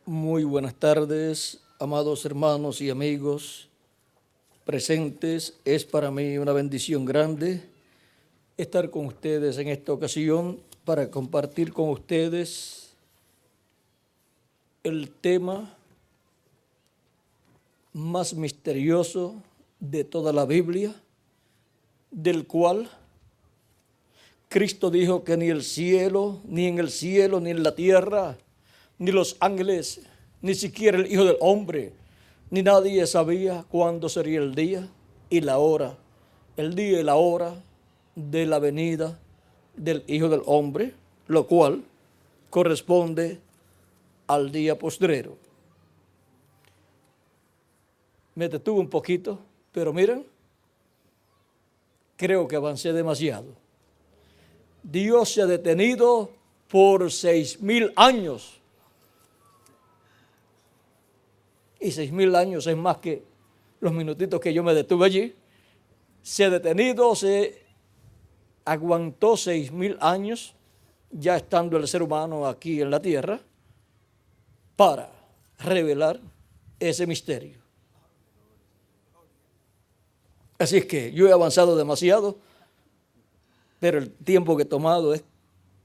Muy buenas tardes, amados hermanos y amigos presentes. Es para mí una bendición grande estar con ustedes en esta ocasión para compartir con ustedes el tema más misterioso de toda la Biblia, del cual Cristo dijo que ni el cielo, ni en el cielo, ni en la tierra, ni los ángeles, ni siquiera el Hijo del Hombre, ni nadie sabía cuándo sería el día y la hora, el día y la hora de la venida del Hijo del Hombre, lo cual corresponde al día postrero. Me detuve un poquito, pero miren, creo que avancé demasiado. Dios se ha detenido por 6,000 años. Y 6,000 años es más que los minutitos que yo me detuve allí. Se ha detenido, se aguantó 6,000 años, ya estando el ser humano aquí en la tierra, para revelar ese misterio. Así es que yo he avanzado demasiado, pero el tiempo que he tomado es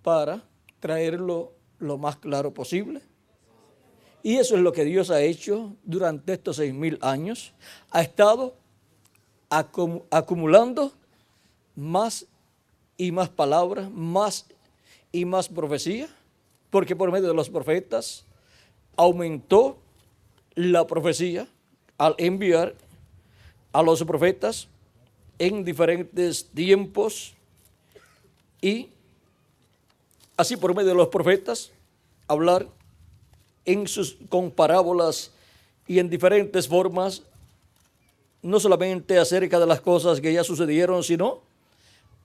para traerlo lo más claro posible. Y eso es lo que Dios ha hecho durante estos 6,000 años. Ha estado acumulando más y más palabras, más y más profecía, porque por medio de los profetas aumentó la profecía al enviar a los profetas en diferentes tiempos y así por medio de los profetas hablar con parábolas y en diferentes formas, no solamente acerca de las cosas que ya sucedieron, sino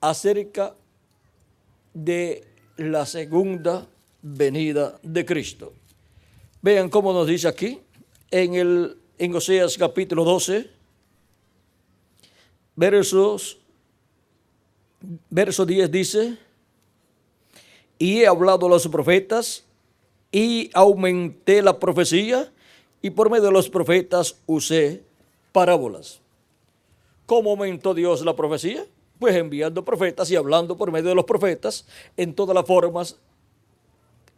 acerca de la segunda venida de Cristo. Vean cómo nos dice aquí, en Oseas capítulo 12, verso 10 dice, y he hablado a los profetas, y aumenté la profecía, y por medio de los profetas usé parábolas. ¿Cómo aumentó Dios la profecía? Pues enviando profetas y hablando por medio de los profetas en todas las formas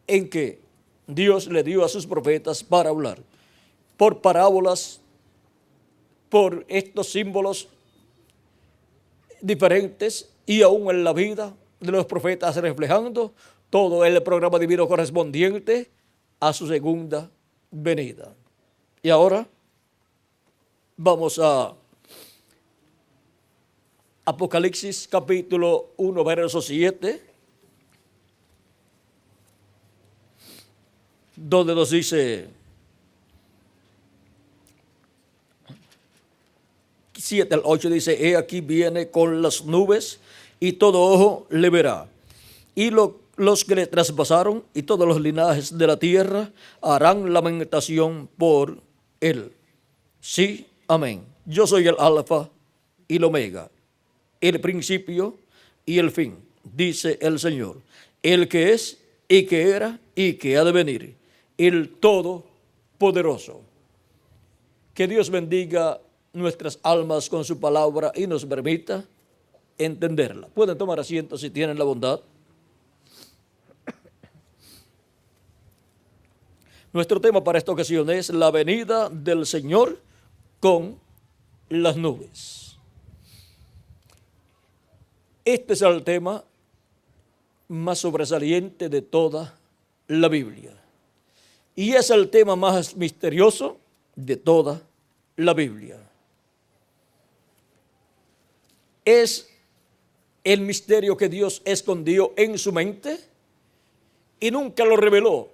en que Dios le dio a sus profetas para hablar. Por parábolas, por estos símbolos diferentes y aún en la vida de los profetas reflejando todo el programa divino correspondiente a su segunda venida. Y ahora vamos a Apocalipsis capítulo 1, verso 7, donde nos dice 7 al 8 dice, he aquí viene con las nubes y todo ojo le verá. Y los que le traspasaron y todos los linajes de la tierra harán lamentación por él. Sí, amén. Yo soy el alfa y el omega, el principio y el fin, dice el Señor, el que es y que era y que ha de venir, el Todopoderoso. Que Dios bendiga nuestras almas con su palabra y nos permita entenderla. Pueden tomar asiento si tienen la bondad. Nuestro tema para esta ocasión es la venida del Señor con las nubes. Este es el tema más sobresaliente de toda la Biblia. Y es el tema más misterioso de toda la Biblia. Es el misterio que Dios escondió en su mente y nunca lo reveló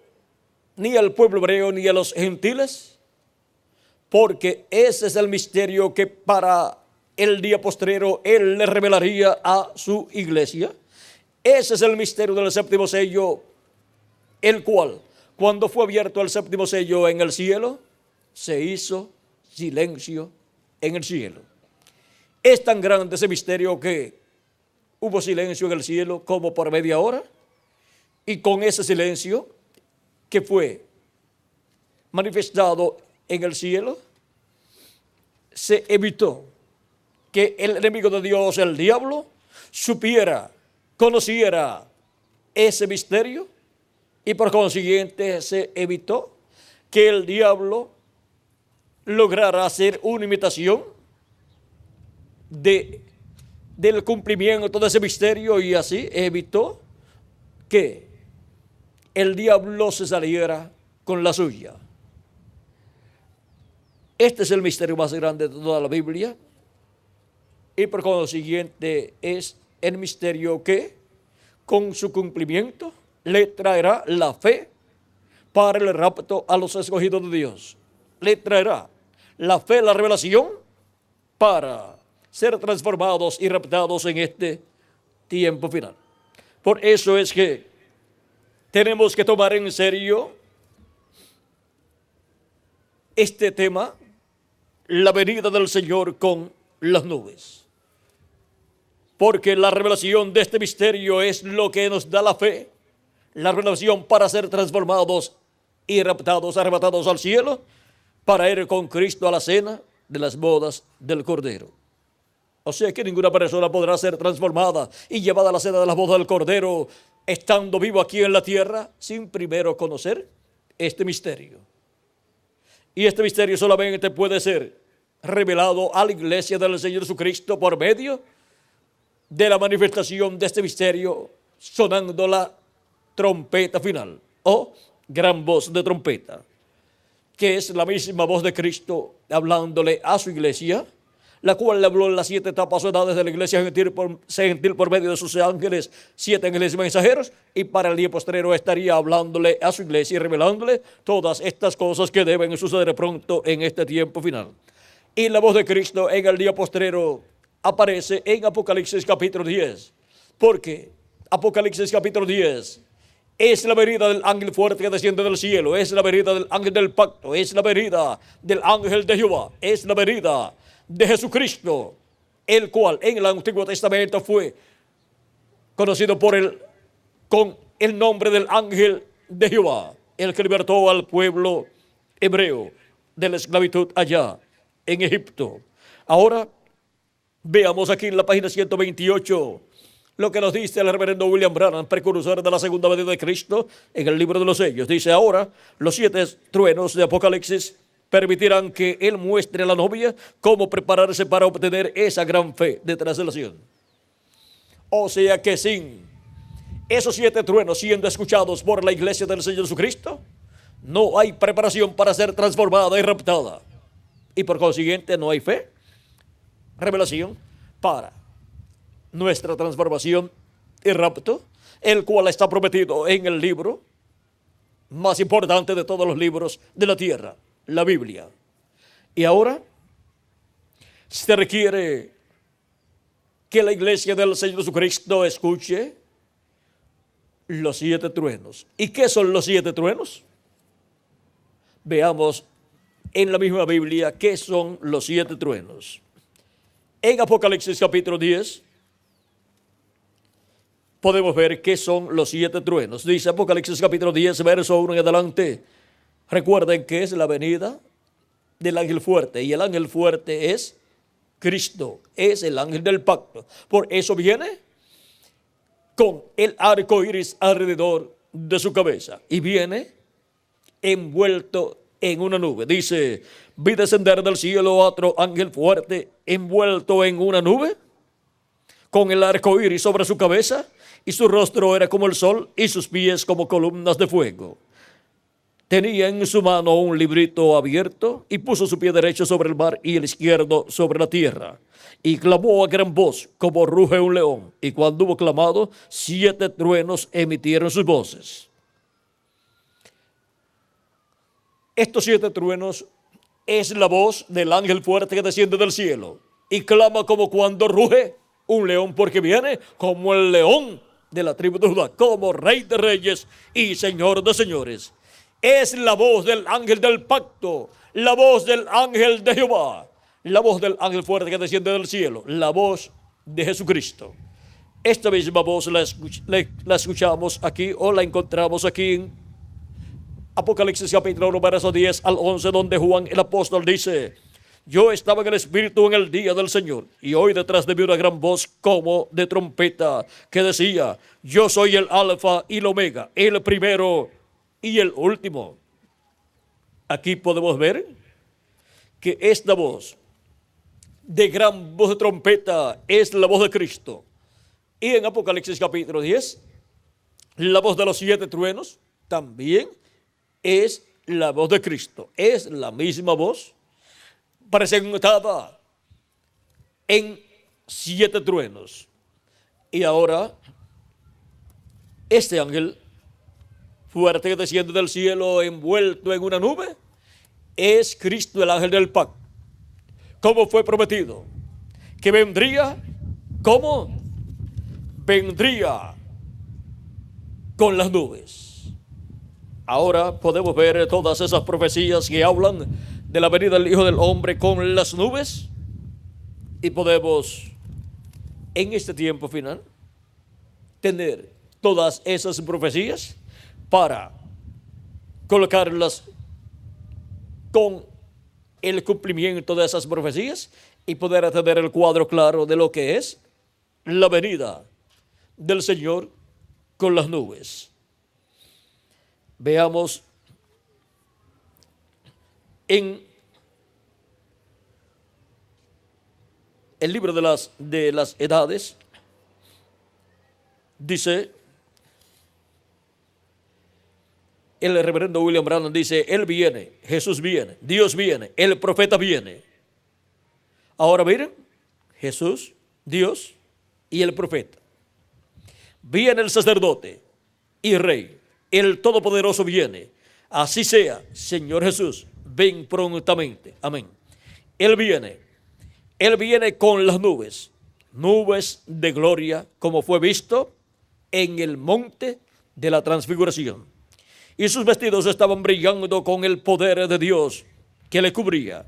ni al pueblo hebreo ni a los gentiles, porque ese es el misterio que para el día postrero Él le revelaría a su iglesia. Ese es el misterio del séptimo sello, el cual, cuando fue abierto el séptimo sello en el cielo, se hizo silencio en el cielo. Es tan grande ese misterio que hubo silencio en el cielo como por media hora, y con ese silencio que fue manifestado en el cielo, se evitó que el enemigo de Dios, el diablo, supiera, conociera ese misterio, y por consiguiente se evitó que el diablo lograra hacer una imitación del cumplimiento de ese misterio, y así evitó que el diablo se saliera con la suya. Este es el misterio más grande de toda la Biblia, y por consiguiente es el misterio que con su cumplimiento le traerá la fe para el rapto a los escogidos de Dios. Le traerá la fe, la revelación para ser transformados y raptados en este tiempo final. Por eso es que tenemos que tomar en serio este tema, la venida del Señor con las nubes. Porque la revelación de este misterio es lo que nos da la fe, la revelación para ser transformados y raptados, arrebatados al cielo, para ir con Cristo a la cena de las bodas del Cordero. O sea que ninguna persona podrá ser transformada y llevada a la cena de las bodas del Cordero estando vivo aquí en la tierra sin primero conocer este misterio. Y este misterio solamente puede ser revelado a la iglesia del Señor Jesucristo por medio de la manifestación de este misterio, sonando la trompeta final o gran voz de trompeta, que es la misma voz de Cristo hablándole a su iglesia, la cual le habló en las 7 etapas o edades de la iglesia gentil por medio de sus ángeles, 7 ángeles mensajeros, y para el día postrero estaría hablándole a su iglesia y revelándole todas estas cosas que deben suceder pronto en este tiempo final. Y la voz de Cristo en el día postrero aparece en Apocalipsis capítulo 10, porque Apocalipsis capítulo 10 es la venida del ángel fuerte que desciende del cielo, es la venida del ángel del pacto, es la venida del ángel de Jehová, es la venida de Jesucristo, el cual en el Antiguo Testamento fue conocido con el nombre del ángel de Jehová, el que libertó al pueblo hebreo de la esclavitud allá en Egipto. Ahora veamos aquí en la página 128 lo que nos dice el reverendo William Branham, precursor de la segunda venida de Cristo, en el libro de los sellos. Dice: ahora los 7 truenos de Apocalipsis permitirán que él muestre a la novia cómo prepararse para obtener esa gran fe de translación. O sea que sin esos 7 truenos siendo escuchados por la iglesia del Señor Jesucristo, no hay preparación para ser transformada y raptada. Y por consiguiente no hay fe, revelación para nuestra transformación y rapto, el cual está prometido en el libro más importante de todos los libros de la tierra, la Biblia. Y ahora se requiere que la iglesia del Señor Jesucristo escuche los 7 truenos. ¿Y qué son los 7 truenos? Veamos en la misma Biblia qué son los 7 truenos. En Apocalipsis capítulo 10 podemos ver qué son los 7 truenos. Dice Apocalipsis capítulo 10, verso 1 en adelante. Recuerden que es la venida del ángel fuerte, y el ángel fuerte es Cristo, es el ángel del pacto. Por eso viene con el arco iris alrededor de su cabeza y viene envuelto en una nube. Dice: vi descender del cielo otro ángel fuerte envuelto en una nube, con el arco iris sobre su cabeza, y su rostro era como el sol y sus pies como columnas de fuego. Tenía en su mano un librito abierto y puso su pie derecho sobre el mar y el izquierdo sobre la tierra. Y clamó a gran voz como ruge un león. Y cuando hubo clamado, 7 truenos emitieron sus voces. Estos 7 truenos es la voz del ángel fuerte que desciende del cielo y clama como cuando ruge un león, porque viene como el león de la tribu de Judá, como rey de reyes y señor de señores. Es la voz del ángel del pacto, la voz del ángel de Jehová, la voz del ángel fuerte que desciende del cielo, la voz de Jesucristo. Esta misma voz la escuchamos aquí, o la encontramos aquí Apocalipsis capítulo 1, verso 10 al 11, donde Juan el apóstol dice: yo estaba en el Espíritu en el día del Señor, y oí detrás de mí una gran voz como de trompeta que decía: yo soy el Alfa y el Omega, el primero y el último. Aquí podemos ver que esta voz de gran voz de trompeta es la voz de Cristo. Y en Apocalipsis capítulo 10, la voz de los 7 truenos también es la voz de Cristo. Es la misma voz presentada en 7 truenos. Y ahora, este ángel fuerte que desciende del cielo envuelto en una nube es Cristo, el ángel del pacto. Como fue prometido, que vendría, ¿cómo? Vendría con las nubes. Ahora podemos ver todas esas profecías que hablan de la venida del Hijo del Hombre con las nubes, y podemos en este tiempo final tener todas esas profecías para colocarlas con el cumplimiento de esas profecías y poder tener el cuadro claro de lo que es la venida del Señor con las nubes. Veamos en el libro de las edades, dice el reverendo William Branham, dice: él viene, Jesús viene, Dios viene, el profeta viene. Ahora miren, Jesús, Dios y el profeta. Viene el sacerdote y rey, el todopoderoso viene. Así sea, Señor Jesús, ven prontamente. Amén. Él viene con las nubes, nubes de gloria, como fue visto en el monte de la transfiguración. Y sus vestidos estaban brillando con el poder de Dios que le cubría,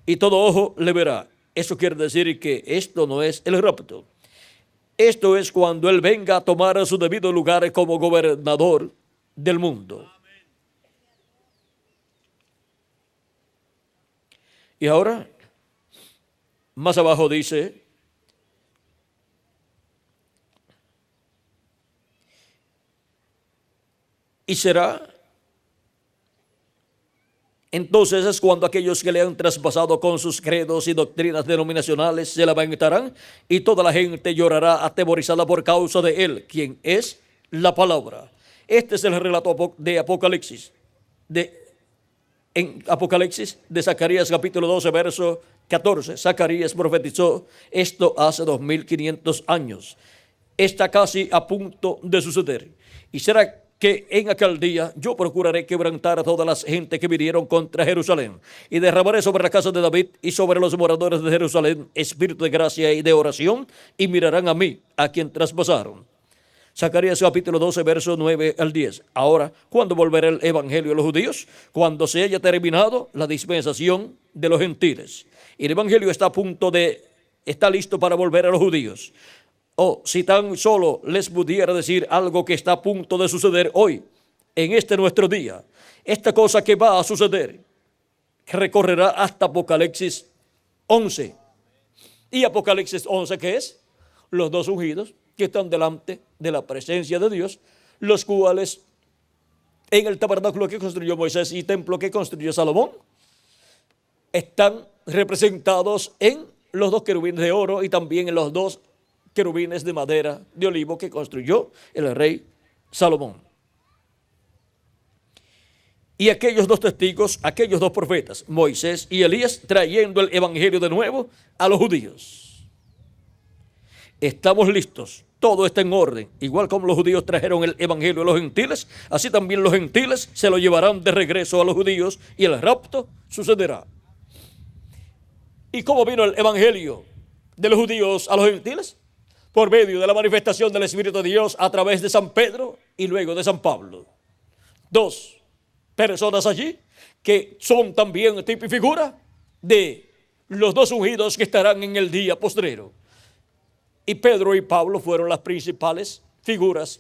y todo ojo le verá. Eso quiere decir que esto no es el rapto. Esto es cuando Él venga a tomar su debido lugar como gobernador del mundo. Y ahora, más abajo dice: y será entonces es cuando aquellos que le han traspasado con sus credos y doctrinas denominacionales se lamentarán, y toda la gente llorará atemorizada por causa de él, quien es la palabra. Este es el relato de Apocalipsis, en Apocalipsis de Zacarías capítulo 12, verso 14. Zacarías profetizó esto hace 2500 años. Está casi a punto de suceder. Y será que en aquel día yo procuraré quebrantar a todas las gentes que vinieron contra Jerusalén, y derramaré sobre la casa de David y sobre los moradores de Jerusalén espíritu de gracia y de oración, y mirarán a mí, a quien traspasaron. Zacarías capítulo 12, verso 9 al 10. Ahora, ¿cuándo volverá el evangelio a los judíos? Cuando se haya terminado la dispensación de los gentiles. Y el evangelio está listo para volver a los judíos. Si tan solo les pudiera decir algo que está a punto de suceder hoy, en este nuestro día. Esta cosa que va a suceder, que recorrerá hasta Apocalipsis 11. ¿Y Apocalipsis 11 qué es? Los 2 ungidos que están delante de la presencia de Dios, los cuales en el tabernáculo que construyó Moisés y templo que construyó Salomón, están representados en los 2 querubines de oro y también en los 2 querubines de madera de olivo que construyó el rey Salomón. Y aquellos 2 testigos, aquellos 2 profetas, Moisés y Elías, trayendo el evangelio de nuevo a los judíos. Estamos listos, todo está en orden. Igual como los judíos trajeron el evangelio a los gentiles, así también los gentiles se lo llevarán de regreso a los judíos, y el rapto sucederá. ¿Y cómo vino el evangelio de los judíos a los gentiles? Por medio de la manifestación del Espíritu de Dios a través de San Pedro y luego de San Pablo. 2 personas allí que son también tipo y figura de los 2 ungidos que estarán en el día postrero. Y Pedro y Pablo fueron las principales figuras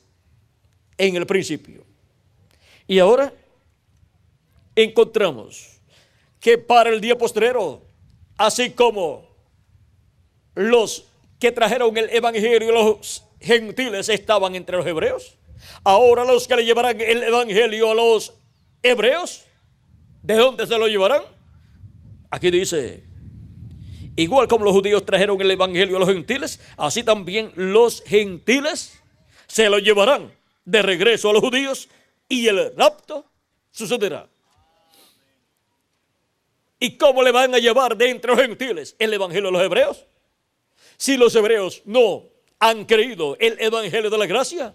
en el principio. Y ahora encontramos que para el día postrero, así como los que trajeron el evangelio, los gentiles estaban entre los hebreos, ahora los que le llevarán el evangelio a los hebreos, ¿de dónde se lo llevarán? Aquí dice, igual como los judíos trajeron el evangelio a los gentiles, así también los gentiles se lo llevarán de regreso a los judíos y el rapto sucederá. ¿Y cómo le van a llevar de entre los gentiles el evangelio a los hebreos? Si los hebreos no han creído el evangelio de la gracia.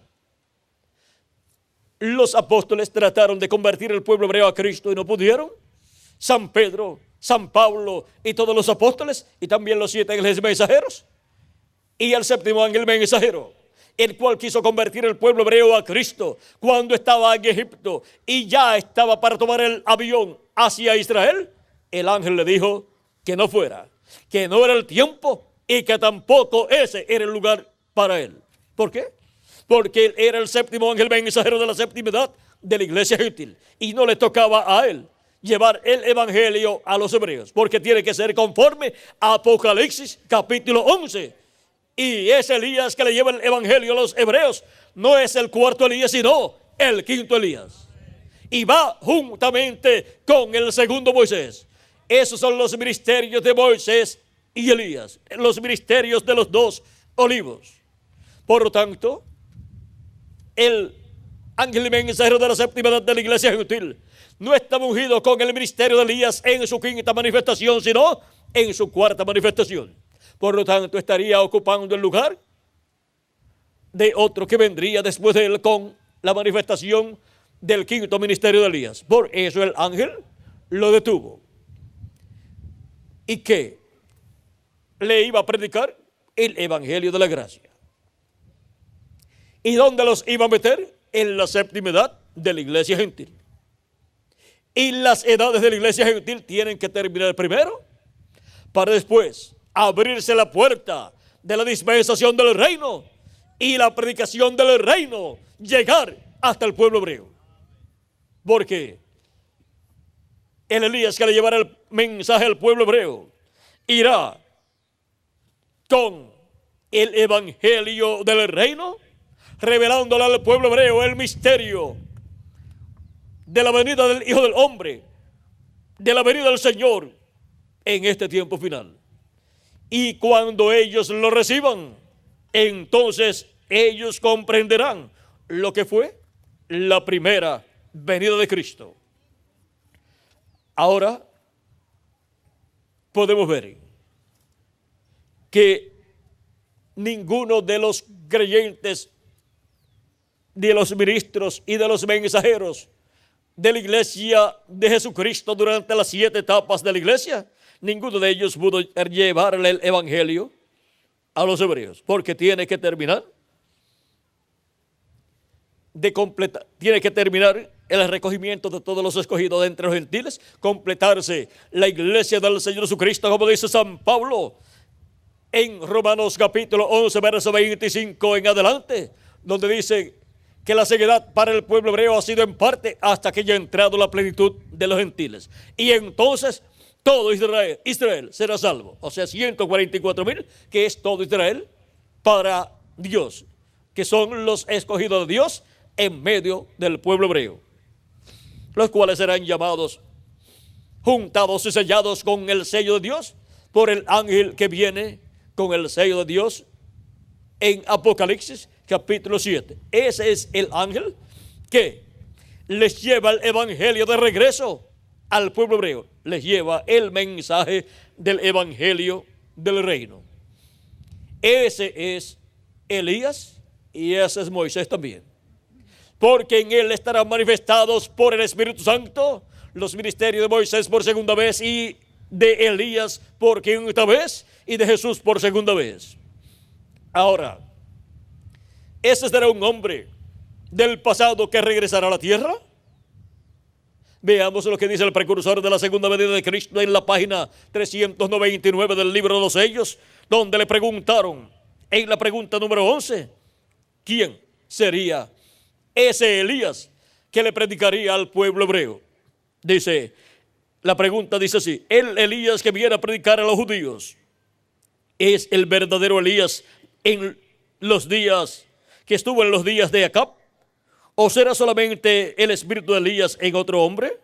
Los apóstoles trataron de convertir el pueblo hebreo a Cristo y no pudieron. San Pedro, San Pablo y todos los apóstoles, y también los 7 ángeles mensajeros, y el 7º ángel mensajero, el cual quiso convertir el pueblo hebreo a Cristo cuando estaba en Egipto y ya estaba para tomar el avión hacia Israel. El ángel le dijo que no fuera, que no era el tiempo y que tampoco ese era el lugar para él. ¿Por qué? Porque él era el 7º ángel mensajero de la 7ª edad de la iglesia gentil y no le tocaba a él llevar el evangelio a los hebreos, porque tiene que ser conforme a Apocalipsis capítulo 11. Y ese Elías que le lleva el evangelio a los hebreos no es el 4º Elías, sino el 5º Elías. Y va juntamente con el 2º Moisés. Esos son los ministerios de Moisés y Elías, los ministerios de los 2 olivos. Por lo tanto, el ángel mensajero de la 7ª edad de la iglesia gentil no está ungido con el ministerio de Elías en su 5ª manifestación, sino en su 4ª manifestación. Por lo tanto, estaría ocupando el lugar de otro que vendría después de él con la manifestación del 5º ministerio de Elías. Por eso el ángel lo detuvo. ¿Y qué? Le iba a predicar el evangelio de la gracia. ¿Y dónde los iba a meter? En la 7ª edad de la iglesia gentil. Y las edades de la iglesia gentil tienen que terminar primero para después abrirse la puerta de la dispensación del reino y la predicación del reino llegar hasta el pueblo hebreo. Porque el Elías que le llevará el mensaje al pueblo hebreo irá con el evangelio del reino, revelándole al pueblo hebreo el misterio de la venida del Hijo del Hombre, de la venida del Señor en este tiempo final. Y cuando ellos lo reciban, entonces ellos comprenderán lo que fue la primera venida de Cristo. Ahora podemos ver que ninguno de los creyentes, de los ministros y de los mensajeros de la iglesia de Jesucristo durante las 7 etapas de la iglesia, ninguno de ellos pudo llevarle el evangelio a los hebreos, porque tiene que terminar tiene que terminar el recogimiento de todos los escogidos de entre los gentiles, completarse la iglesia del Señor Jesucristo, como dice San Pablo en Romanos capítulo 11, verso 25 en adelante, donde dice que la ceguedad para el pueblo hebreo ha sido en parte hasta que haya entrado la plenitud de los gentiles. Y entonces todo Israel será salvo. O sea, 144,000, que es todo Israel para Dios, que son los escogidos de Dios en medio del pueblo hebreo, los cuales serán llamados, juntados y sellados con el sello de Dios por el ángel que viene con el sello de Dios en Apocalipsis capítulo 7. Ese es el ángel que les lleva el evangelio de regreso al pueblo hebreo. Les lleva el mensaje del evangelio del reino. Ese es Elías y ese es Moisés también. Porque en él estarán manifestados por el Espíritu Santo los ministerios de Moisés por 2ª vez y de Elías por 5ª vez y de Jesús por 2ª vez. Ahora, ese será un hombre del pasado que regresará a la tierra. Veamos lo que dice el precursor de la segunda venida de Cristo en la página 399 del libro de los sellos, donde le preguntaron en la pregunta número 11, ¿quién sería ese Elías que le predicaría al pueblo hebreo? Dice, la pregunta dice así: el Elías que viene a predicar a los judíos, ¿es el verdadero Elías en los días que estuvo en los días de Acab? ¿O será solamente el espíritu de Elías en otro hombre?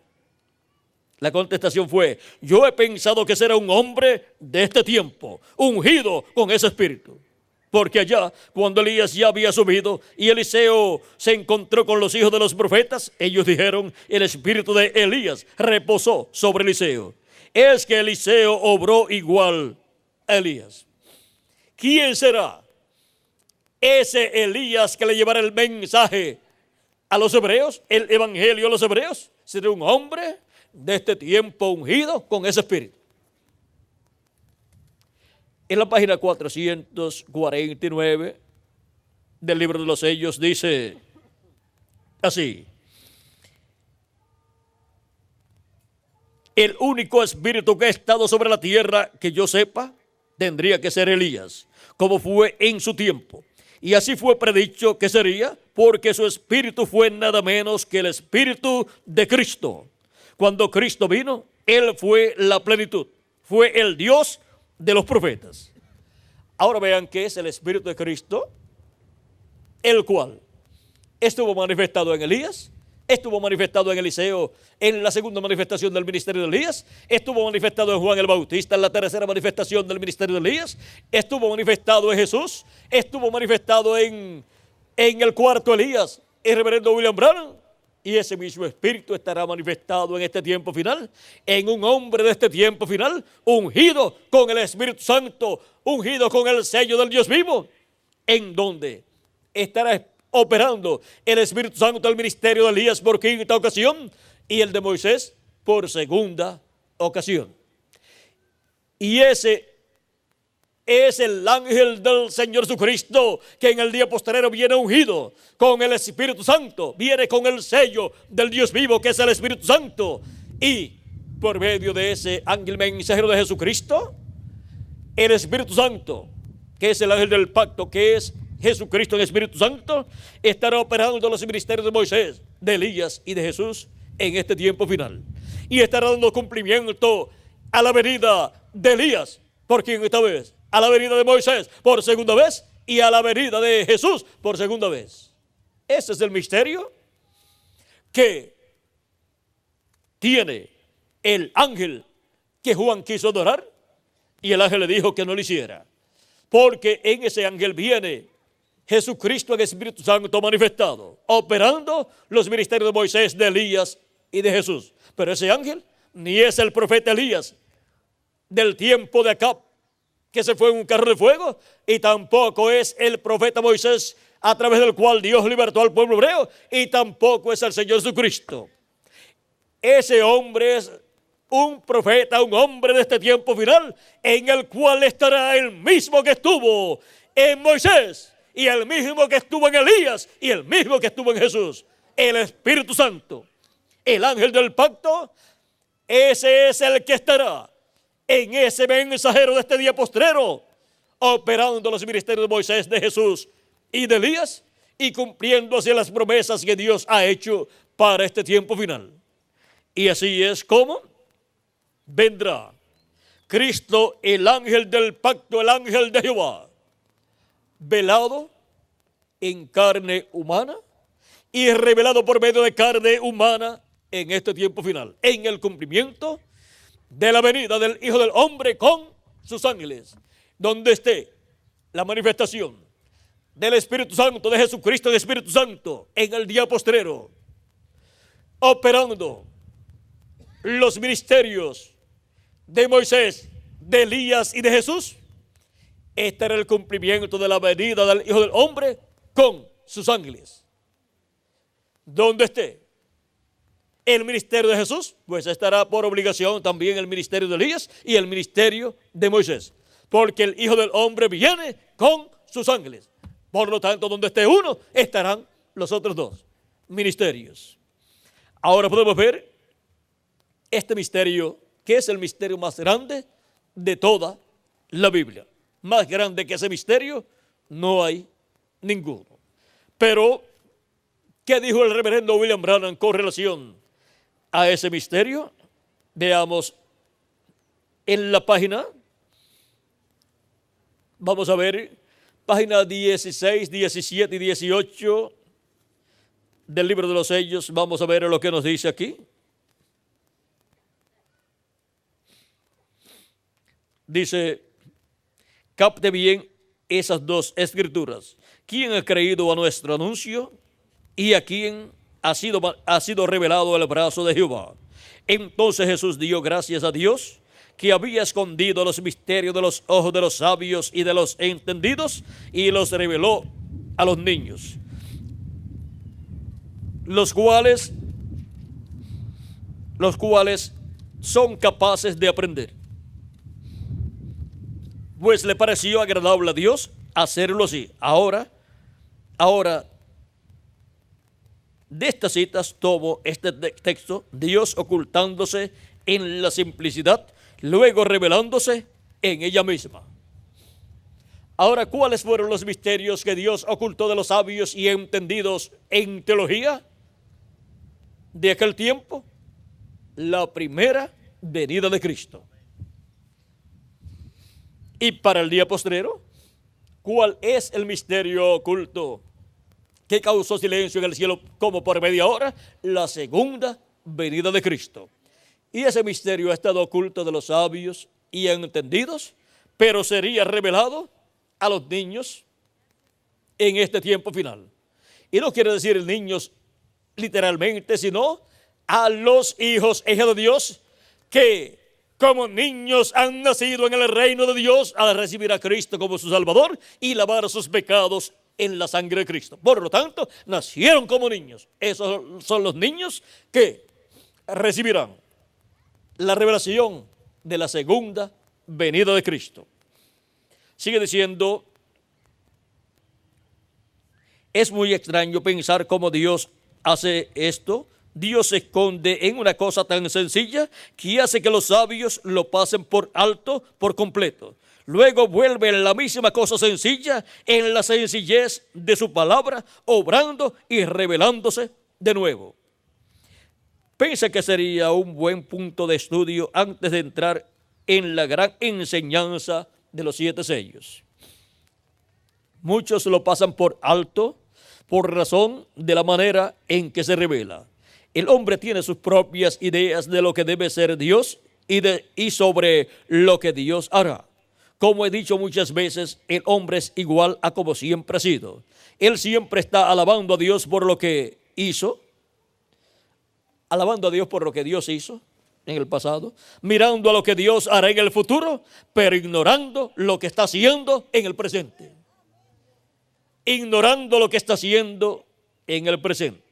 La contestación fue: yo he pensado que será un hombre de este tiempo, ungido con ese espíritu. Porque allá, cuando Elías ya había subido y Eliseo se encontró con los hijos de los profetas, ellos dijeron: el espíritu de Elías reposó sobre Eliseo. Es que Eliseo obró igual a Elías. ¿Quién será ese Elías que le llevará el mensaje a los hebreos, el evangelio a los hebreos? Será un hombre de este tiempo ungido con ese espíritu. En la página 449 del libro de los sellos dice así: el único espíritu que ha estado sobre la tierra que yo sepa tendría que ser Elías, como fue en su tiempo. Y así fue predicho que sería, porque su espíritu fue nada menos que el espíritu de Cristo. Cuando Cristo vino, Él fue la plenitud, fue el Dios de los profetas. Ahora vean qué es el espíritu de Cristo, el cual estuvo manifestado en Elías, estuvo manifestado en Eliseo en la segunda manifestación del ministerio de Elías, estuvo manifestado en Juan el Bautista en la tercera manifestación del ministerio de Elías, estuvo manifestado en Jesús, estuvo manifestado en el cuarto Elías, el reverendo William Branham. Y ese mismo espíritu estará manifestado en este tiempo final, en un hombre de este tiempo final, ungido con el Espíritu Santo, ungido con el sello del Dios vivo, en donde estará operando el Espíritu Santo del ministerio de Elías por quinta ocasión y el de Moisés por segunda ocasión. Y ese es el ángel del Señor Jesucristo, que en el día postrero viene ungido con el Espíritu Santo, viene con el sello del Dios vivo, que es el Espíritu Santo. Y por medio de ese ángel mensajero de Jesucristo, el Espíritu Santo, que es el ángel del pacto, que es Jesucristo en Espíritu Santo, estará operando los ministerios de Moisés, de Elías y de Jesús en este tiempo final. Y estará dando cumplimiento a la venida de Elías, ¿por quién esta vez? A la venida de Moisés por segunda vez y a la venida de Jesús por segunda vez. Ese es el misterio que tiene el ángel que Juan quiso adorar, y el ángel le dijo que no lo hiciera, porque en ese ángel viene Jesucristo en Espíritu Santo manifestado, operando los ministerios de Moisés, de Elías y de Jesús. Pero ese ángel ni es el profeta Elías del tiempo de Acab, que se fue en un carro de fuego, y tampoco es el profeta Moisés a través del cual Dios libertó al pueblo hebreo, y tampoco es el Señor Jesucristo. Ese hombre es un profeta, un hombre de este tiempo final, en el cual estará el mismo que estuvo en Moisés, y el mismo que estuvo en Elías, y el mismo que estuvo en Jesús, el Espíritu Santo, el ángel del pacto. Ese es el que estará en ese mensajero de este día postrero, operando los ministerios de Moisés, de Jesús y de Elías, y cumpliendo así las promesas que Dios ha hecho para este tiempo final. Y así es como vendrá Cristo, el ángel del pacto, el ángel de Jehová, velado en carne humana y revelado por medio de carne humana en este tiempo final, en el cumplimiento de la venida del Hijo del Hombre con sus ángeles, donde esté la manifestación del Espíritu Santo, de Jesucristo, del Espíritu Santo, en el día postrero, operando los ministerios de Moisés, de Elías y de Jesús. Este era el cumplimiento de la venida del Hijo del Hombre con sus ángeles. Donde esté el ministerio de Jesús, pues estará por obligación también el ministerio de Elías y el ministerio de Moisés, porque el Hijo del Hombre viene con sus ángeles. Por lo tanto, donde esté uno, estarán los otros dos ministerios. Ahora podemos ver este misterio, que es el misterio más grande de toda la Biblia. Más grande que ese misterio no hay ninguno. Pero, ¿qué dijo el reverendo William Branham con relación a ese misterio, veamos en la página, vamos a ver, página 16, 17 y 18 del libro de los sellos. Vamos a ver lo que nos dice aquí. Dice, capte bien esas dos escrituras. ¿Quién ha creído a nuestro anuncio y a quién ha sido revelado el brazo de Jehová? Entonces Jesús dio gracias a Dios, que había escondido los misterios de los ojos de los sabios y de los entendidos, y los reveló a los niños, los cuales son capaces de aprender. Pues le pareció agradable a Dios hacerlo así. Ahora, de estas citas tomo este texto, Dios ocultándose en la simplicidad, luego revelándose en ella misma. Ahora, ¿cuáles fueron los misterios que Dios ocultó de los sabios y entendidos en teología de aquel tiempo? La primera venida de Cristo. Y para el día postrero, ¿cuál es el misterio oculto que causó silencio en el cielo como por media hora? La segunda venida de Cristo. Y ese misterio ha estado oculto de los sabios y entendidos, pero sería revelado a los niños en este tiempo final. Y no quiere decir niños literalmente, sino a los hijos e hijas de Dios que como niños han nacido en el reino de Dios al recibir a Cristo como su Salvador y lavar sus pecados en la sangre de Cristo. Por lo tanto, nacieron como niños. Esos son los niños que recibirán la revelación de la segunda venida de Cristo. Sigue diciendo, es muy extraño pensar cómo Dios hace esto. Dios se esconde en una cosa tan sencilla que hace que los sabios lo pasen por alto por completo. Luego vuelve en la misma cosa sencilla, en la sencillez de su palabra, obrando y revelándose de nuevo. Pensé que sería un buen punto de estudio antes de entrar en la gran enseñanza de los 7 sellos. Muchos lo pasan por alto por razón de la manera en que se revela. El hombre tiene sus propias ideas de lo que debe ser Dios y sobre lo que Dios hará. Como he dicho muchas veces, el hombre es igual a como siempre ha sido. Él siempre está alabando a Dios por lo que hizo, alabando a Dios por lo que Dios hizo en el pasado, mirando a lo que Dios hará en el futuro, pero ignorando lo que está haciendo en el presente. Ignorando lo que está haciendo en el presente.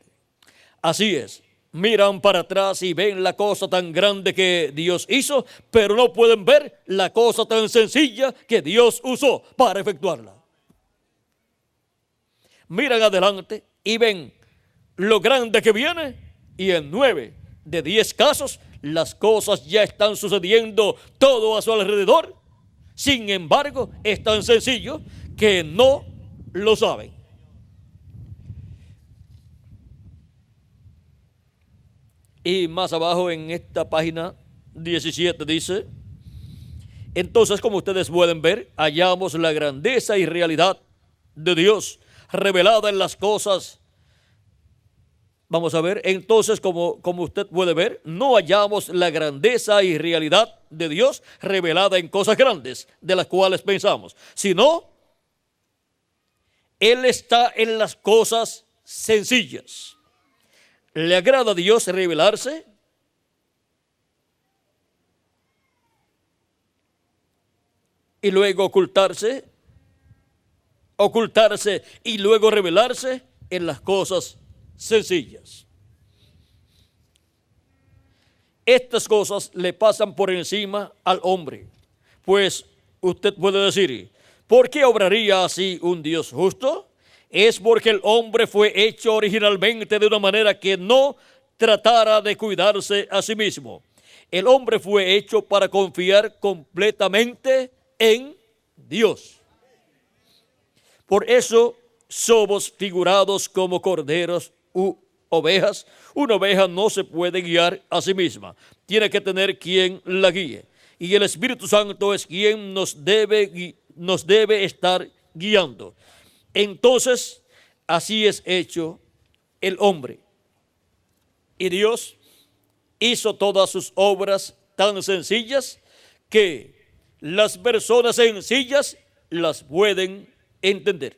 Así es, miran para atrás y ven la cosa tan grande que Dios hizo, pero no pueden ver la cosa tan sencilla que Dios usó para efectuarla. Miran adelante y ven lo grande que viene, y en 9 de 10 casos las cosas ya están sucediendo todo a su alrededor. Sin embargo, es tan sencillo que no lo saben. Y más abajo en esta página 17 dice, entonces, como ustedes pueden ver, hallamos la grandeza y realidad de Dios revelada en las cosas. Vamos a ver, entonces, como usted puede ver, no hallamos la grandeza y realidad de Dios revelada en cosas grandes, de las cuales pensamos, sino Él está en las cosas sencillas. ¿Le agrada a Dios revelarse? Y luego ocultarse y luego revelarse en las cosas sencillas. Estas cosas le pasan por encima al hombre, pues usted puede decir, ¿por qué obraría así un Dios justo? Es porque el hombre fue hecho originalmente de una manera que no tratara de cuidarse a sí mismo. El hombre fue hecho para confiar completamente en Dios. Por eso somos figurados como corderos ovejas, una oveja no se puede guiar a sí misma. Tiene que tener quien la guíe. Y el Espíritu Santo es quien nos debe estar guiando. Entonces, así es hecho el hombre. Y Dios hizo todas sus obras tan sencillas que las personas sencillas las pueden entender.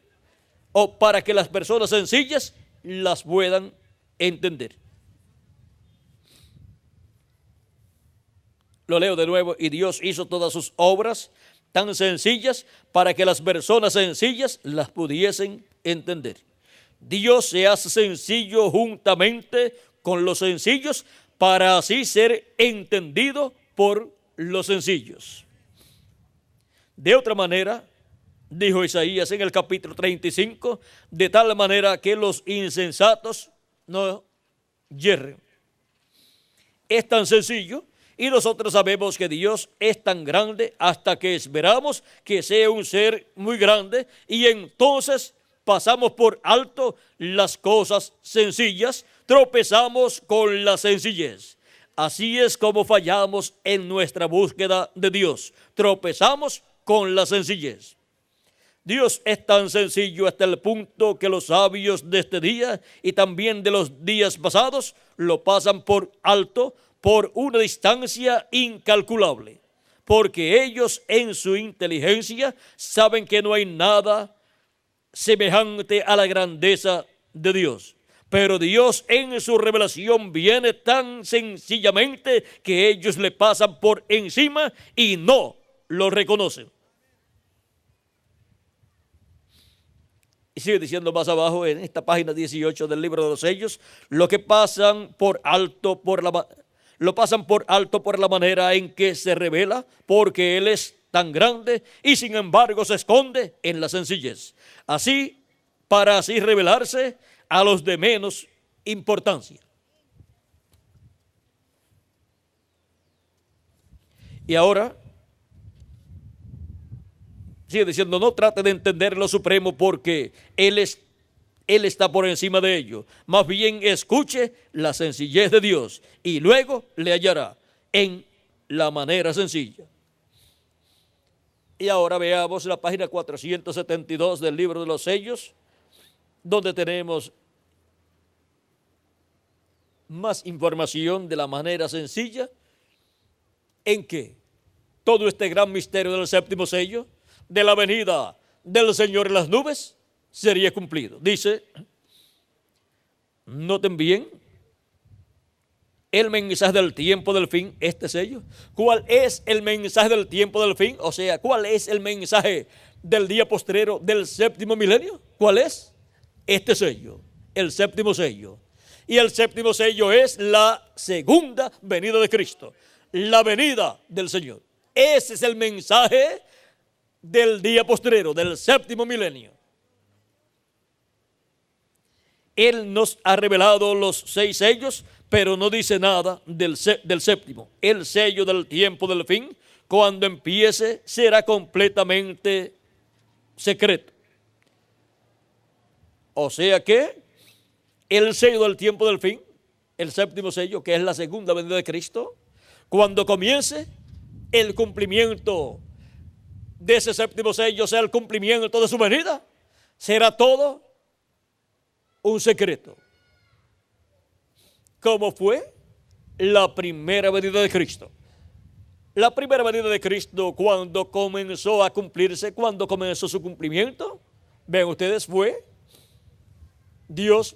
O para que las personas sencillas las puedan entender. Lo leo de nuevo. Y Dios hizo todas sus obras tan sencillas para que las personas sencillas las pudiesen entender. Dios se hace sencillo juntamente con los sencillos para así ser entendido por los sencillos. De otra manera, dijo Isaías en el capítulo 35, de tal manera que los insensatos no yerren. Es tan sencillo y nosotros sabemos que Dios es tan grande hasta que esperamos que sea un ser muy grande y entonces pasamos por alto las cosas sencillas, tropezamos con la sencillez. Así es como fallamos en nuestra búsqueda de Dios, tropezamos con la sencillez. Dios es tan sencillo hasta el punto que los sabios de este día y también de los días pasados lo pasan por alto por una distancia incalculable, porque ellos en su inteligencia saben que no hay nada semejante a la grandeza de Dios. Pero Dios en su revelación viene tan sencillamente que ellos le pasan por encima y no lo reconocen. Y sigue diciendo más abajo en esta página 18 del libro de los sellos, lo pasan por alto por la manera en que se revela, porque Él es tan grande y sin embargo se esconde en la sencillez. Así, para así revelarse a los de menos importancia. Y ahora sigue diciendo, no trate de entender lo supremo porque Él está por encima de ello. Más bien escuche la sencillez de Dios y luego le hallará en la manera sencilla. Y ahora veamos la página 472 del libro de los sellos, donde tenemos más información de la manera sencilla en que todo este gran misterio del séptimo sello, de la venida del Señor en las nubes, sería cumplido. Dice, noten bien el mensaje del tiempo del fin, este sello. ¿Cuál es el mensaje del tiempo del fin? O sea, ¿cuál es el mensaje del día postrero del séptimo milenio? ¿Cuál es? Este sello, el séptimo sello. Y el séptimo sello es la segunda venida de Cristo, la venida del Señor. Ese es el mensaje del día postrero, del séptimo milenio. Él nos ha revelado los 6 sellos, pero no dice nada del séptimo. El sello del tiempo del fin, cuando empiece, será completamente secreto. O sea que el sello del tiempo del fin, el séptimo sello, que es la segunda venida de Cristo, cuando comience el cumplimiento de ese séptimo sello, sea el cumplimiento de su venida, será todo un secreto. ¿Cómo fue la primera venida de Cristo? La primera venida de Cristo, cuando comenzó a cumplirse, cuando comenzó su cumplimiento, ven ustedes, fue Dios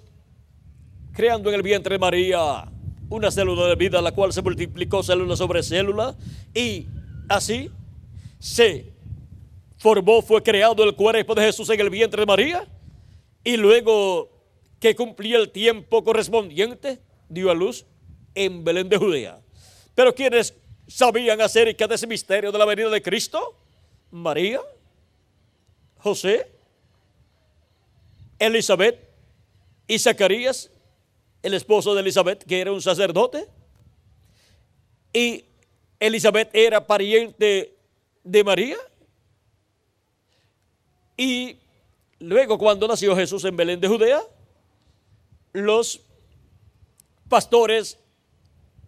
creando en el vientre de María una célula de vida, la cual se multiplicó célula sobre célula, y así se formó, fue creado el cuerpo de Jesús en el vientre de María, y luego que cumplía el tiempo correspondiente, dio a luz en Belén de Judea. Pero ¿quiénes sabían acerca de ese misterio de la venida de Cristo? María, José, Elizabeth y Zacarías, el esposo de Elizabeth, que era un sacerdote. Y Elizabeth era pariente de María. Y luego, cuando nació Jesús en Belén de Judea, los pastores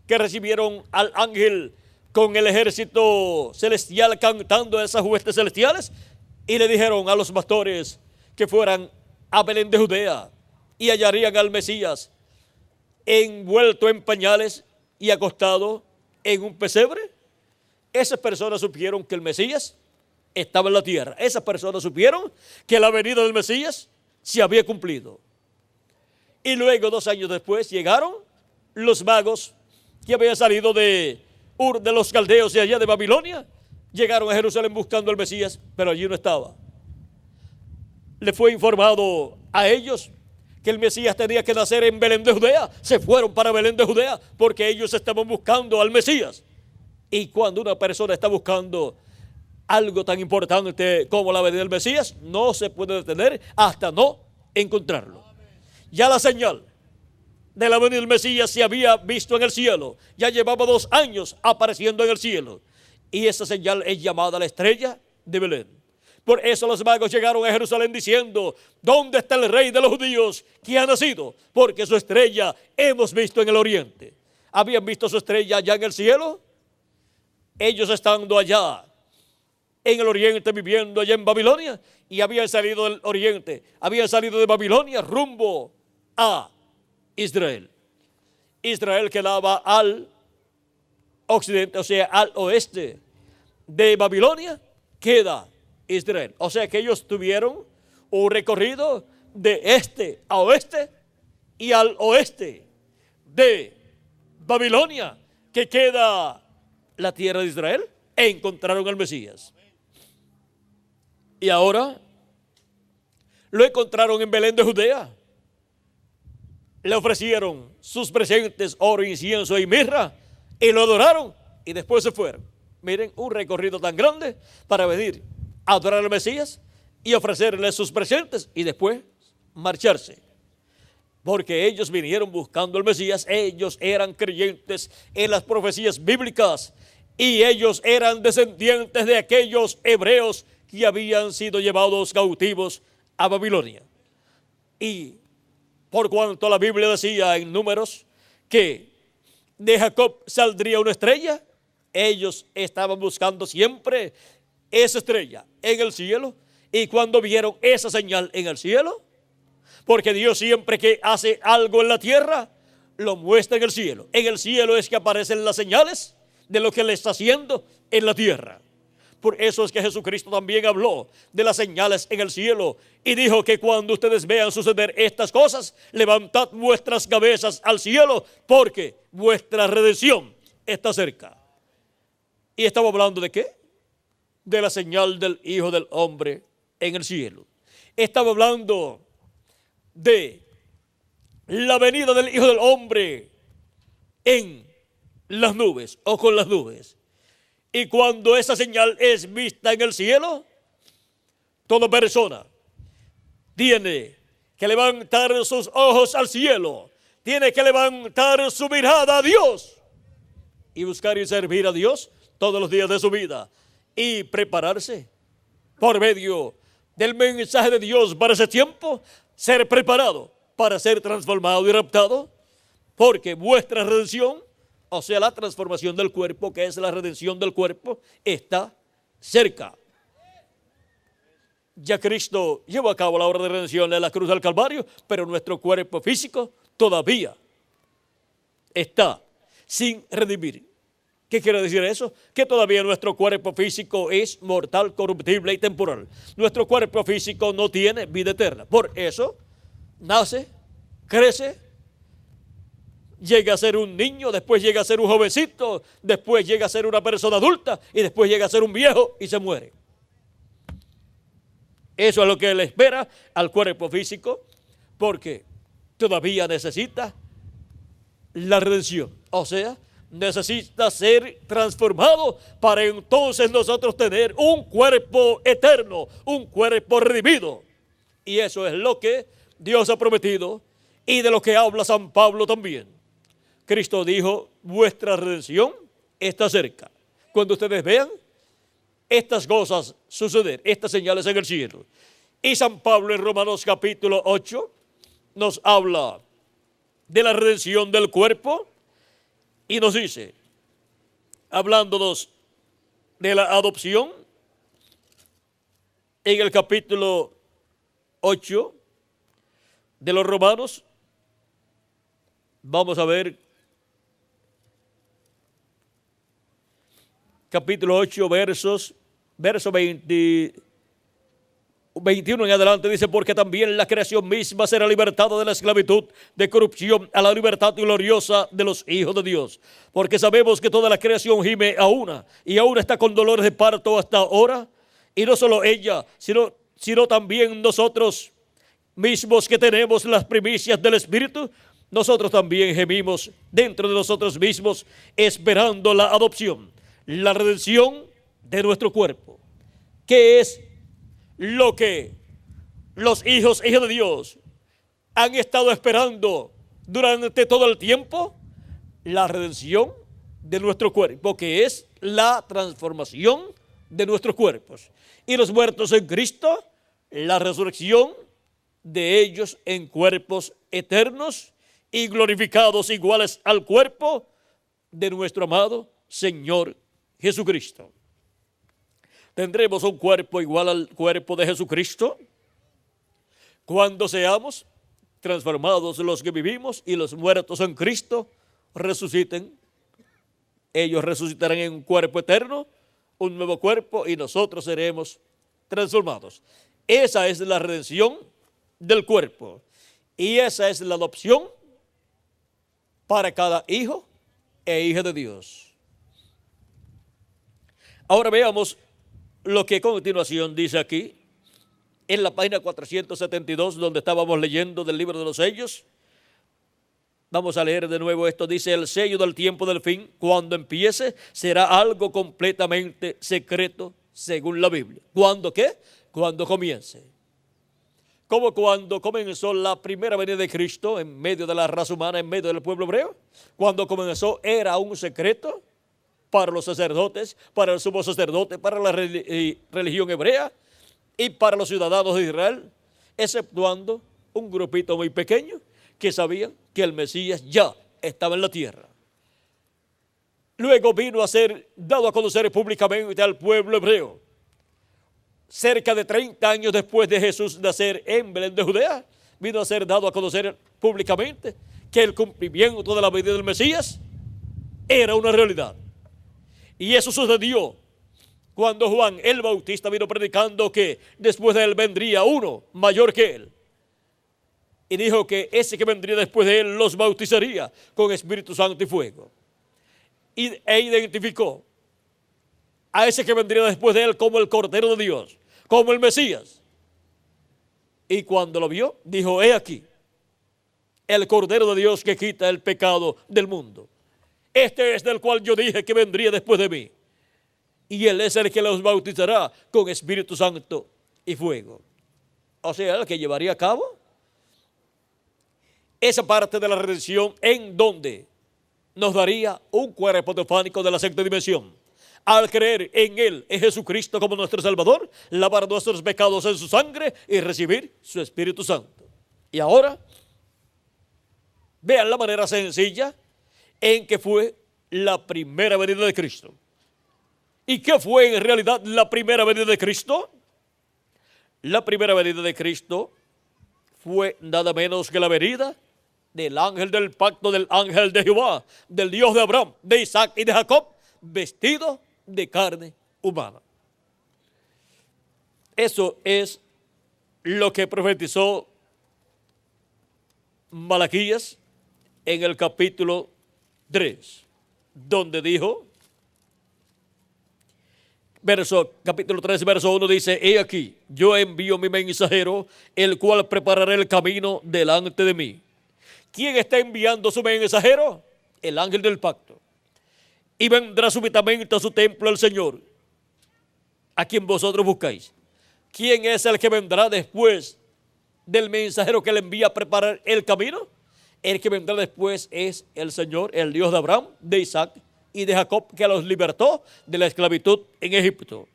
que recibieron al ángel con el ejército celestial cantando esas huestes celestiales, y le dijeron a los pastores que fueran a Belén de Judea y hallarían al Mesías envuelto en pañales y acostado en un pesebre. Esas personas supieron que el Mesías estaba en la tierra. Esas personas supieron que la venida del Mesías se había cumplido. Y luego, 2 años después, llegaron los magos que habían salido de Ur de los caldeos de allá de Babilonia. Llegaron a Jerusalén buscando al Mesías, pero allí no estaba. Le fue informado a ellos que el Mesías tenía que nacer en Belén de Judea. Se fueron para Belén de Judea porque ellos estaban buscando al Mesías. Y cuando una persona está buscando algo tan importante como la venida del Mesías, no se puede detener hasta no encontrarlo. Ya la señal de la venida del Mesías se había visto en el cielo. Ya llevaba 2 años apareciendo en el cielo. Y esa señal es llamada la estrella de Belén. Por eso los magos llegaron a Jerusalén diciendo: ¿dónde está el rey de los judíos que ha nacido? Porque su estrella hemos visto en el oriente. ¿Habían visto su estrella allá en el cielo? Ellos estando allá en el oriente, viviendo allá en Babilonia, y habían salido del oriente, habían salido de Babilonia rumbo a Israel. Israel quedaba al occidente, o sea, al oeste de Babilonia, queda Israel. O sea que ellos tuvieron un recorrido de este a oeste, y al oeste de Babilonia, que queda la tierra de Israel, encontraron al Mesías. Y ahora lo encontraron en Belén de Judea. Le ofrecieron sus presentes, oro, incienso y mirra, y lo adoraron, y después se fueron. Miren, un recorrido tan grande para venir a adorar al Mesías y ofrecerle sus presentes y después marcharse. Porque ellos vinieron buscando al Mesías, ellos eran creyentes en las profecías bíblicas y ellos eran descendientes de aquellos hebreos que habían sido llevados cautivos a Babilonia. Y por cuanto la Biblia decía en Números que de Jacob saldría una estrella, ellos estaban buscando siempre esa estrella en el cielo. Y cuando vieron esa señal en el cielo, porque Dios siempre que hace algo en la tierra, lo muestra en el cielo. En el cielo es que aparecen las señales de lo que Él está haciendo en la tierra. Por eso es que Jesucristo también habló de las señales en el cielo y dijo que cuando ustedes vean suceder estas cosas, levantad vuestras cabezas al cielo, porque vuestra redención está cerca. ¿Y estamos hablando de qué? De la señal del Hijo del Hombre en el cielo. Estamos hablando de la venida del Hijo del Hombre en las nubes o con las nubes. Y cuando esa señal es vista en el cielo, toda persona tiene que levantar sus ojos al cielo, tiene que levantar su mirada a Dios y buscar y servir a Dios todos los días de su vida y prepararse por medio del mensaje de Dios para ese tiempo, ser preparado para ser transformado y raptado, porque vuestra redención, o sea, la transformación del cuerpo, que es la redención del cuerpo, está cerca. Ya Cristo llevó a cabo la obra de redención en la cruz del Calvario, pero nuestro cuerpo físico todavía está sin redimir. ¿Qué quiere decir eso? Que todavía nuestro cuerpo físico es mortal, corruptible y temporal. Nuestro cuerpo físico no tiene vida eterna. Por eso, nace, crece, llega a ser un niño, después llega a ser un jovencito, después llega a ser una persona adulta y después llega a ser un viejo y se muere. Eso es lo que le espera al cuerpo físico, porque todavía necesita la redención. O sea, necesita ser transformado para entonces nosotros tener un cuerpo eterno, un cuerpo redimido. Y eso es lo que Dios ha prometido y de lo que habla San Pablo también. Cristo dijo, vuestra redención está cerca. Cuando ustedes vean estas cosas suceder, estas señales en el cielo. Y San Pablo en Romanos capítulo 8 nos habla de la redención del cuerpo, y nos dice, hablándonos de la adopción, en el capítulo 8 de los Romanos, vamos a ver, capítulo 8, verso 21 en adelante, dice, porque también la creación misma será libertada de la esclavitud de corrupción a la libertad gloriosa de los hijos de Dios. Porque sabemos que toda la creación gime a una, y aún está con dolores de parto hasta ahora, y no solo ella, sino también nosotros mismos que tenemos las primicias del Espíritu, nosotros también gemimos dentro de nosotros mismos, esperando la adopción, la redención de nuestro cuerpo. ¿Qué es lo que los hijos de Dios han estado esperando durante todo el tiempo? La redención de nuestro cuerpo, que es la transformación de nuestros cuerpos. Y los muertos en Cristo, la resurrección de ellos en cuerpos eternos y glorificados iguales al cuerpo de nuestro amado Señor Jesucristo. ¿Tendremos un cuerpo igual al cuerpo de Jesucristo cuando seamos transformados los que vivimos y los muertos en Cristo resuciten? Ellos resucitarán en un cuerpo eterno, un nuevo cuerpo, y nosotros seremos transformados. Esa es la redención del cuerpo, y esa es la adopción para cada hijo e hija de Dios. Ahora veamos lo que a continuación dice aquí, en la página 472, donde estábamos leyendo del libro de los sellos. Vamos a leer de nuevo esto. Dice, el sello del tiempo del fin, cuando empiece, será algo completamente secreto, según la Biblia. ¿Cuándo qué? Cuando comience. Como cuando comenzó la primera venida de Cristo en medio de la raza humana, en medio del pueblo hebreo. Cuando comenzó era un secreto para los sacerdotes, para el sumo sacerdote, para la religión hebrea y para los ciudadanos de Israel, exceptuando un grupito muy pequeño que sabían que el Mesías ya estaba en la tierra. Luego vino a ser dado a conocer públicamente al pueblo hebreo. Cerca de 30 años después de Jesús nacer en Belén de Judea, vino a ser dado a conocer públicamente que el cumplimiento de la venida del Mesías era una realidad. Y eso sucedió cuando Juan el Bautista vino predicando que después de él vendría uno mayor que él. Y dijo que ese que vendría después de él los bautizaría con Espíritu Santo y fuego. E identificó a ese que vendría después de él como el Cordero de Dios, como el Mesías. Y cuando lo vio, dijo, he aquí, el Cordero de Dios que quita el pecado del mundo. Este es del cual yo dije que vendría después de mí. Y él es el que los bautizará con Espíritu Santo y fuego. O sea, el que llevaría a cabo esa parte de la redención en donde nos daría un cuerpo teofánico de la sexta dimensión. Al creer en él, en Jesucristo como nuestro Salvador, lavar nuestros pecados en su sangre y recibir su Espíritu Santo. Y ahora, vean la manera sencilla en que fue la primera venida de Cristo. ¿Y qué fue en realidad la primera venida de Cristo? La primera venida de Cristo fue nada menos que la venida del ángel del pacto, del ángel de Jehová, del Dios de Abraham, de Isaac y de Jacob, vestido de carne humana. Eso es lo que profetizó Malaquías en el capítulo 3, donde dijo, capítulo 3, verso 1 dice, he aquí, yo envío mi mensajero, el cual preparará el camino delante de mí. ¿Quién está enviando su mensajero? El ángel del pacto. Y vendrá súbitamente a su templo el Señor, a quien vosotros buscáis. ¿Quién es el que vendrá después del mensajero que le envía a preparar el camino? El que vendrá después es el Señor, el Dios de Abraham, de Isaac y de Jacob, que los libertó de la esclavitud en Egipto.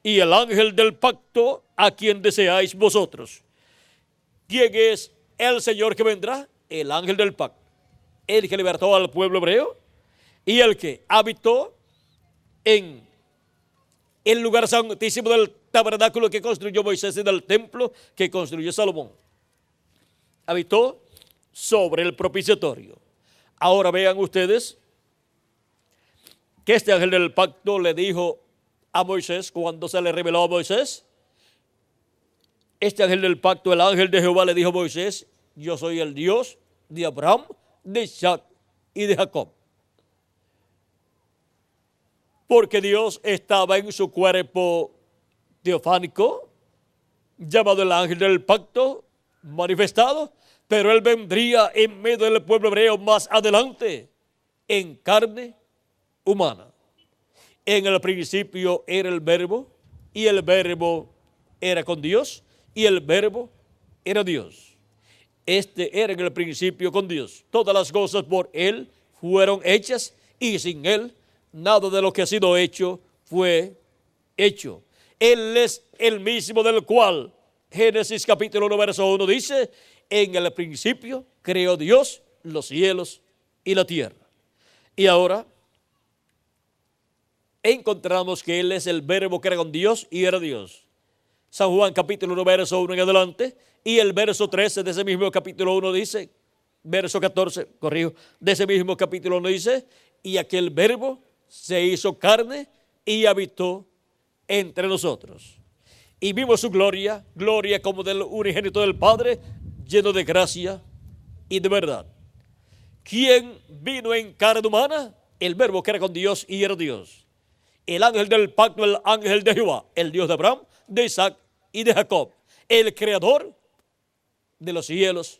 Y el ángel del pacto, a quien deseáis vosotros. ¿Quién es el Señor que vendrá? el ángel del pacto, el que libertó al pueblo hebreo y el que habitó en el lugar santísimo del tabernáculo que construyó Moisés y del templo que construyó Salomón. Habitó sobre el propiciatorio. Ahora vean ustedes que este ángel del pacto le dijo a Moisés cuando se le reveló a Moisés. Este ángel del pacto, el ángel de Jehová, le dijo a Moisés: yo soy el Dios de Abraham, de Isaac y de Jacob. Porque Dios estaba en su cuerpo teofánico, llamado el ángel del pacto, manifestado, pero él vendría en medio del pueblo hebreo más adelante, en carne humana. En el principio era el verbo, y el verbo era con Dios, y el verbo era Dios. Este era en el principio con Dios. Todas las cosas por él fueron hechas, y sin él nada de lo que ha sido hecho fue hecho. Él es el mismo del cual Génesis capítulo 1 verso 1 dice: en el principio creó Dios los cielos y la tierra. Y ahora encontramos que él es el verbo que era con Dios y era Dios. San Juan capítulo 1 verso 1 en adelante, y el verso 13 de ese mismo capítulo 1 dice, verso 14, de ese mismo capítulo 1 dice: y aquel verbo se hizo carne y habitó entre nosotros. Y vimos su gloria, gloria como del unigénito del Padre, lleno de gracia y de verdad. ¿Quién vino en carne humana? El verbo que era con Dios y era Dios. El ángel del pacto, el ángel de Jehová, el Dios de Abraham, de Isaac y de Jacob, el creador de los cielos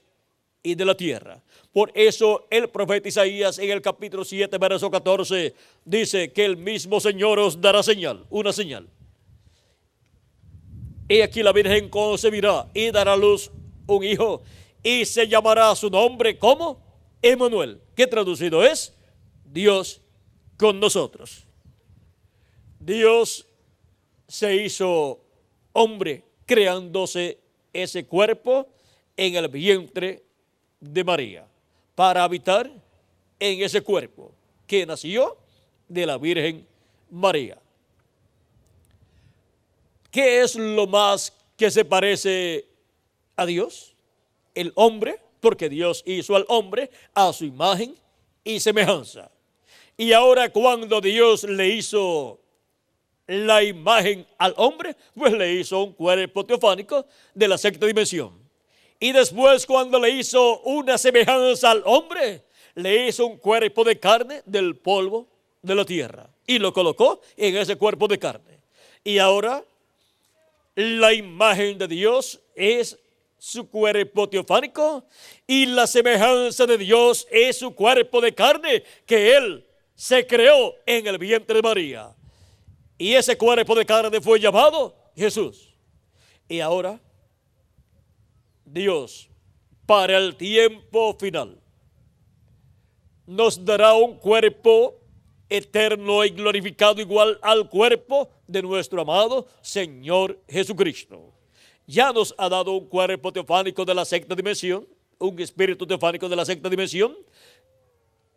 y de la tierra. Por eso el profeta Isaías en el capítulo 7, verso 14, dice que el mismo Señor os dará señal, una señal. He aquí la Virgen concebirá y dará a luz un hijo, y se llamará su nombre como Emmanuel, que traducido es Dios con nosotros. Dios se hizo hombre creándose ese cuerpo en el vientre de María, para habitar en ese cuerpo que nació de la Virgen María. ¿Qué es lo más que se parece a Dios? El hombre, porque Dios hizo al hombre a su imagen y semejanza. Y ahora cuando Dios le hizo la imagen al hombre, pues le hizo un cuerpo teofánico de la sexta dimensión. Y después cuando le hizo una semejanza al hombre, le hizo un cuerpo de carne del polvo de la tierra y lo colocó en ese cuerpo de carne. Y ahora la imagen de Dios es su cuerpo teofánico y la semejanza de Dios es su cuerpo de carne que él se creó en el vientre de María. Y ese cuerpo de carne fue llamado Jesús. Y ahora Dios, para el tiempo final, nos dará un cuerpo eterno y glorificado igual al cuerpo de nuestro amado Señor Jesucristo. Ya nos ha dado un cuerpo teofánico de la sexta dimensión, un espíritu teofánico de la sexta dimensión,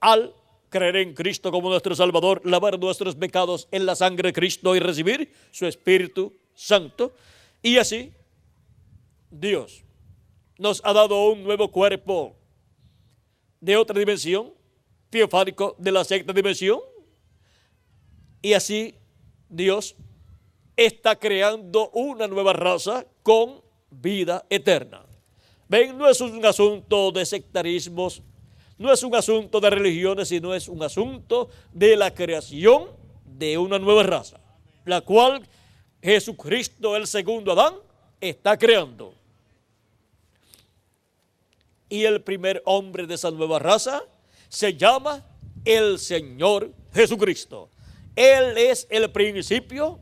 al creer en Cristo como nuestro Salvador, lavar nuestros pecados en la sangre de Cristo y recibir su Espíritu Santo. Y así, Dios nos ha dado un nuevo cuerpo de otra dimensión, teofánico de la sexta dimensión. Y así, Dios está creando una nueva raza con vida eterna. Ven, no es un asunto de sectarismos, no es un asunto de religiones, sino es un asunto de la creación de una nueva raza, la cual Jesucristo, el segundo Adán, está creando. Y el primer hombre de esa nueva raza se llama el Señor Jesucristo. Él es el principio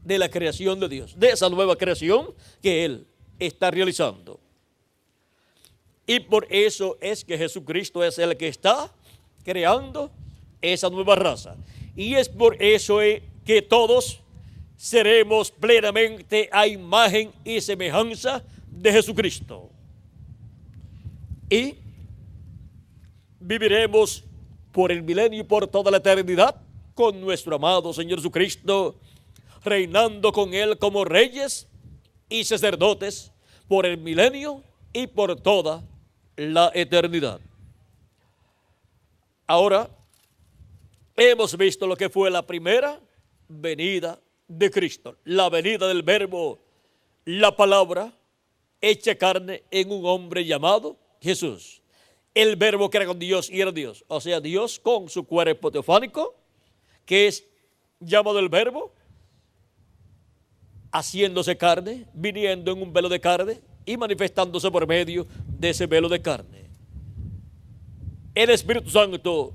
de la creación de Dios, de esa nueva creación que Él está realizando. Y por eso es que Jesucristo es el que está creando esa nueva raza. Y es por eso que todos seremos plenamente a imagen y semejanza de Jesucristo. Y viviremos por el milenio y por toda la eternidad con nuestro amado Señor Jesucristo, reinando con Él como reyes y sacerdotes por el milenio y por toda la eternidad. Ahora hemos visto lo que fue la primera venida de Cristo, la venida del Verbo, la palabra hecha carne en un hombre llamado Jesús. El Verbo que era con Dios y era Dios, o sea, Dios con su cuerpo teofánico, que es llamado el Verbo, haciéndose carne, viniendo en un velo de carne y manifestándose por medio de ese velo de carne. El Espíritu Santo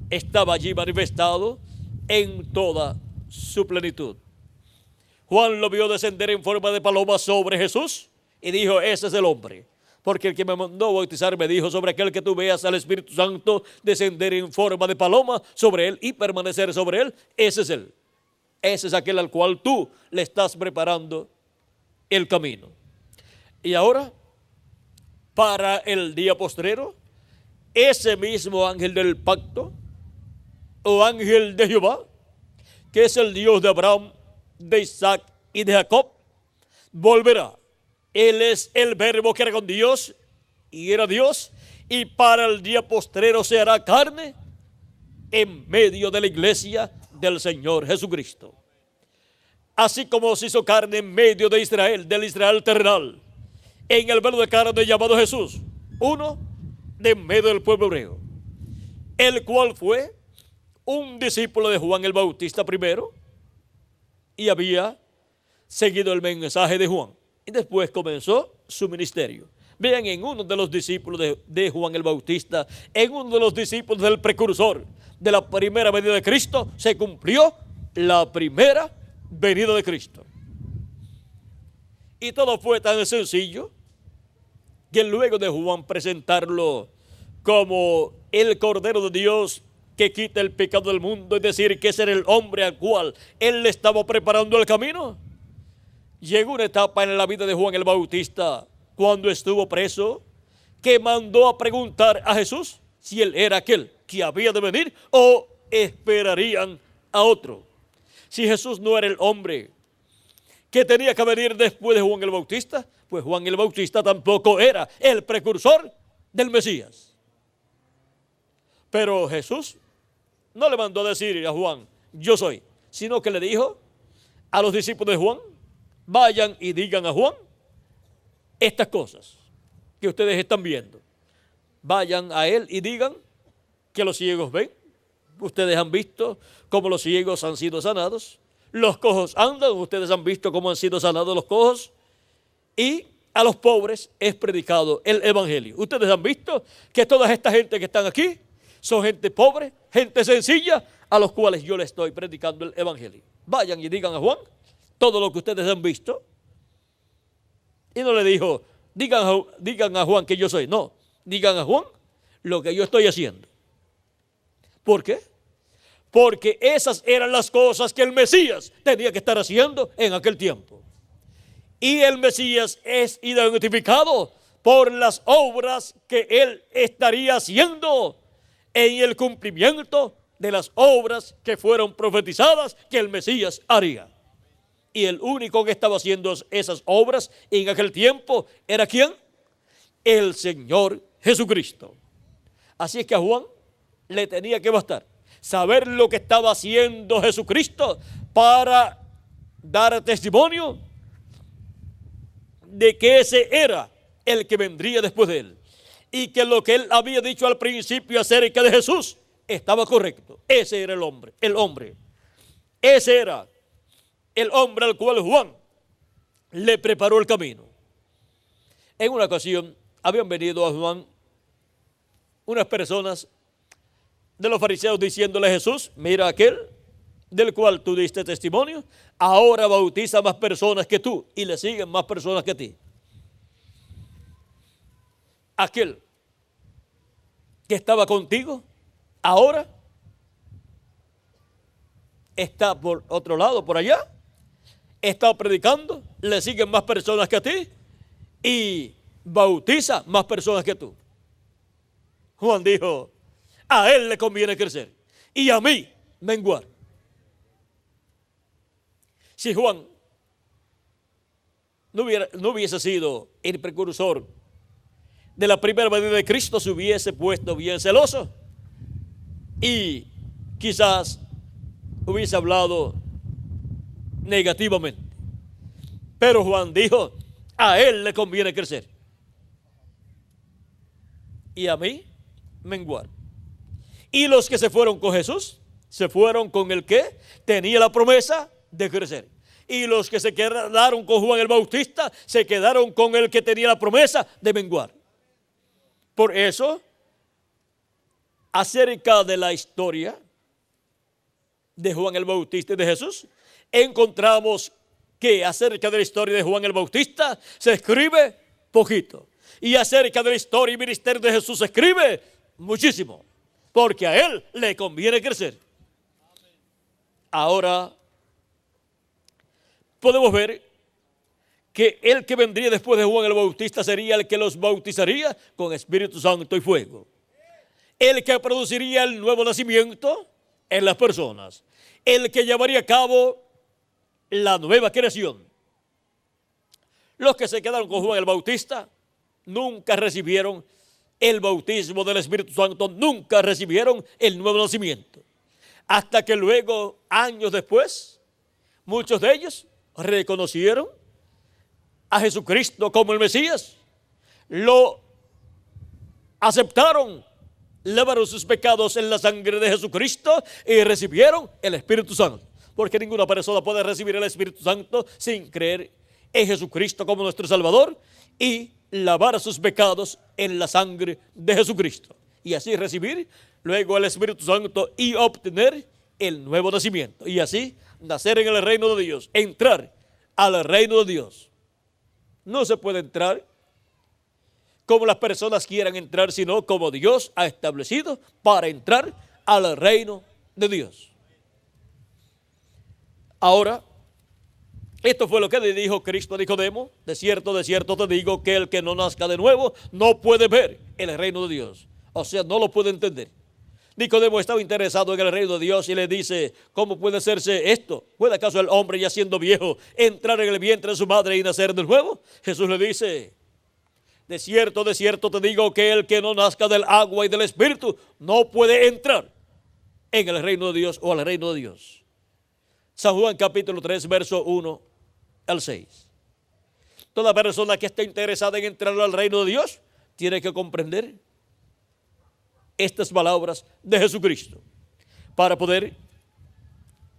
estaba allí manifestado en toda su plenitud. Juan lo vio descender en forma de paloma sobre Jesús y dijo: ese es el hombre. Porque el que me mandó a bautizar me dijo: sobre aquel que tú veas al Espíritu Santo descender en forma de paloma sobre él y permanecer sobre él, ese es él. Ese es aquel al cual tú le estás preparando el camino. Y ahora, para el día postrero, ese mismo ángel del pacto, o ángel de Jehová, que es el Dios de Abraham, de Isaac y de Jacob, volverá. Él es el Verbo que era con Dios y era Dios, y para el día postrero se hará carne en medio de la iglesia del Señor Jesucristo. Así como se hizo carne en medio de Israel, del Israel terrenal, en el velo de carne llamado Jesús, uno de en medio del pueblo hebreo, el cual fue un discípulo de Juan el Bautista primero y había seguido el mensaje de Juan y después comenzó su ministerio. Vean, en uno de los discípulos de Juan el Bautista, en uno de los discípulos del precursor de la primera venida de Cristo, se cumplió la primera venida de Cristo. Y todo fue tan sencillo que luego de Juan presentarlo como el Cordero de Dios que quita el pecado del mundo, es decir, que ese era el hombre al cual él le estaba preparando el camino, llegó una etapa en la vida de Juan el Bautista, cuando estuvo preso, que mandó a preguntar a Jesús si él era aquel que había de venir o esperarían a otro. Si Jesús no era el hombre que tenía que venir después de Juan el Bautista, pues Juan el Bautista tampoco era el precursor del Mesías. Pero Jesús no le mandó a decir a Juan: yo soy, sino que le dijo a los discípulos de Juan: vayan y digan a Juan estas cosas que ustedes están viendo. Vayan a él y digan que los ciegos ven. Ustedes han visto cómo los ciegos han sido sanados. Los cojos andan. Ustedes han visto cómo han sido sanados los cojos. Y a los pobres es predicado el evangelio. Ustedes han visto que toda esta gente que están aquí son gente pobre, gente sencilla, a los cuales yo les estoy predicando el evangelio. Vayan y digan a Juan todo lo que ustedes han visto. Y no le dijo: digan a Juan que yo soy. No, digan a Juan lo que yo estoy haciendo. ¿Por qué? Porque esas eran las cosas que el Mesías tenía que estar haciendo en aquel tiempo. Y el Mesías es identificado por las obras que él estaría haciendo en el cumplimiento de las obras que fueron profetizadas que el Mesías haría. Y el único que estaba haciendo esas obras en aquel tiempo era ¿quién? El Señor Jesucristo. Así es que a Juan le tenía que bastar saber lo que estaba haciendo Jesucristo para dar testimonio de que ese era el que vendría después de él, y que lo que él había dicho al principio acerca de Jesús estaba correcto. Ese era el hombre. Ese era el hombre al cual Juan le preparó el camino. En una ocasión habían venido a Juan unas personas de los fariseos diciéndole a Jesús: mira, aquel del cual tú diste testimonio, ahora bautiza más personas que tú y le siguen más personas que ti. Aquel que estaba contigo ahora está por otro lado, por allá, está predicando, le siguen más personas que a ti y bautiza más personas que tú. Juan dijo, a él le conviene crecer y a mí menguar. Si Juan no hubiese sido el precursor de la primera venida de Cristo, se hubiese puesto bien celoso y quizás hubiese hablado negativamente. Pero Juan dijo, a él le conviene crecer y a mí menguar. Y los que se fueron con Jesús, se fueron con el que tenía la promesa de crecer. Y los que se quedaron con Juan el Bautista, se quedaron con el que tenía la promesa de menguar. Por eso, acerca de la historia de Juan el Bautista y de Jesús, encontramos que acerca de la historia de Juan el Bautista se escribe poquito. Y acerca de la historia y ministerio de Jesús se escribe muchísimo. Porque a él le conviene crecer. Ahora podemos ver que el que vendría después de Juan el Bautista sería el que los bautizaría con Espíritu Santo y fuego. El que produciría el nuevo nacimiento en las personas. El que llevaría a cabo la nueva creación. Los que se quedaron con Juan el Bautista nunca recibieron el bautismo del Espíritu Santo, nunca recibieron el nuevo nacimiento. Hasta que luego, años después, muchos de ellos reconocieron a Jesucristo como el Mesías, lo aceptaron, lavaron sus pecados en la sangre de Jesucristo y recibieron el Espíritu Santo. Porque ninguna persona puede recibir el Espíritu Santo sin creer en Jesucristo como nuestro Salvador y lavar sus pecados en la sangre de Jesucristo. Y así recibir luego el Espíritu Santo y obtener el nuevo nacimiento. Y así nacer en el reino de Dios, entrar al reino de Dios. No se puede entrar como las personas quieran entrar, sino como Dios ha establecido para entrar al reino de Dios. Ahora, esto fue lo que le dijo Cristo a Nicodemo: de cierto te digo que el que no nazca de nuevo no puede ver el reino de Dios. O sea, no lo puede entender. Nicodemo estaba interesado en el reino de Dios y le dice, ¿cómo puede hacerse esto? ¿Puede acaso el hombre ya siendo viejo entrar en el vientre de su madre y nacer de nuevo? Jesús le dice, de cierto te digo que el que no nazca del agua y del Espíritu no puede entrar en el reino de Dios o al reino de Dios. San Juan capítulo 3, verso 1 al 6. Toda persona que esté interesada en entrar al reino de Dios tiene que comprender estas palabras de Jesucristo para poder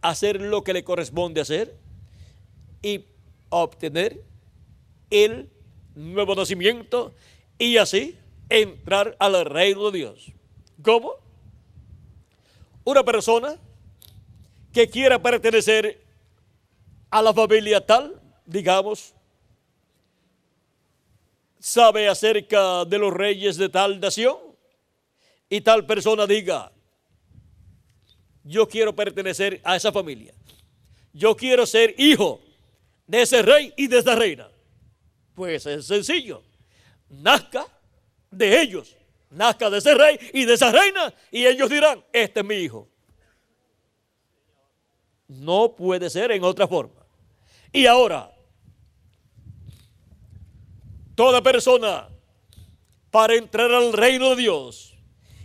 hacer lo que le corresponde hacer y obtener el nuevo nacimiento y así entrar al reino de Dios. ¿Cómo? Una persona que quiera pertenecer a la familia tal, digamos, sabe acerca de los reyes de tal nación, y tal persona diga, yo quiero pertenecer a esa familia, yo quiero ser hijo de ese rey y de esa reina. Pues es sencillo, nazca de ellos, nazca de ese rey y de esa reina, y ellos dirán, este es mi hijo. No puede ser en otra forma. Y ahora, toda persona para entrar al reino de Dios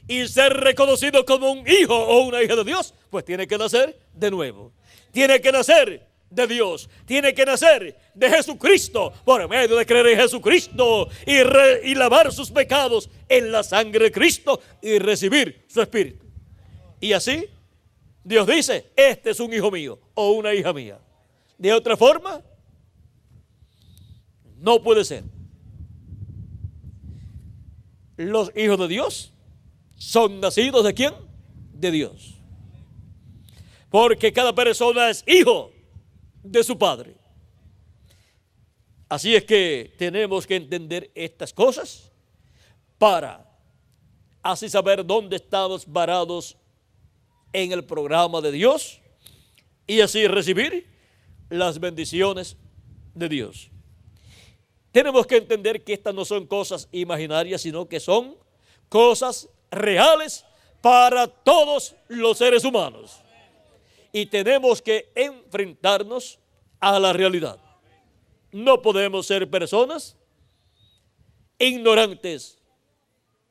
y ser reconocido como un hijo o una hija de Dios, pues tiene que nacer de nuevo. Tiene que nacer de Dios. Tiene que nacer de Jesucristo por medio de creer en Jesucristo y lavar sus pecados en la sangre de Cristo y recibir su Espíritu. Y así Dios dice, este es un hijo mío o una hija mía. De otra forma, no puede ser. Los hijos de Dios son nacidos ¿de quién? De Dios. Porque cada persona es hijo de su Padre. Así es que tenemos que entender estas cosas para así saber dónde estamos parados en el programa de Dios y así recibir las bendiciones de Dios. Tenemos que entender que estas no son cosas imaginarias, sino que son cosas reales para todos los seres humanos. Y tenemos que enfrentarnos a la realidad. No podemos ser personas ignorantes,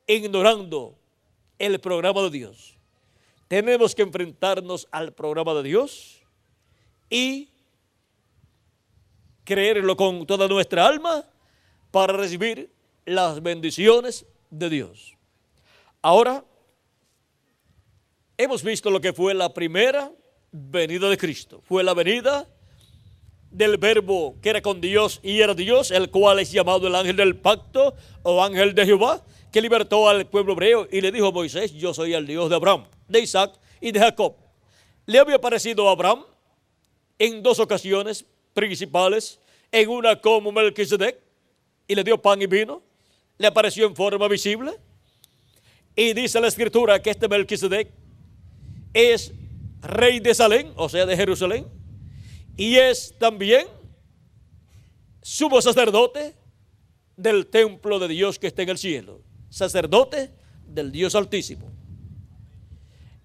ignorando el programa de Dios. Tenemos que enfrentarnos al programa de Dios y creerlo con toda nuestra alma para recibir las bendiciones de Dios. Ahora, hemos visto lo que fue la primera venida de Cristo. Fue la venida del Verbo que era con Dios y era Dios, el cual es llamado el ángel del pacto o ángel de Jehová, que libertó al pueblo hebreo y le dijo a Moisés: yo soy el Dios de Abraham, de Isaac y de Jacob. Le había aparecido a Abraham en dos ocasiones principales, en una como Melquisedec, y le dio pan y vino, le apareció en forma visible, y dice la Escritura que este Melquisedec es rey de Salem, o sea de Jerusalén, y es también sumo sacerdote del templo de Dios que está en el cielo, sacerdote del Dios Altísimo.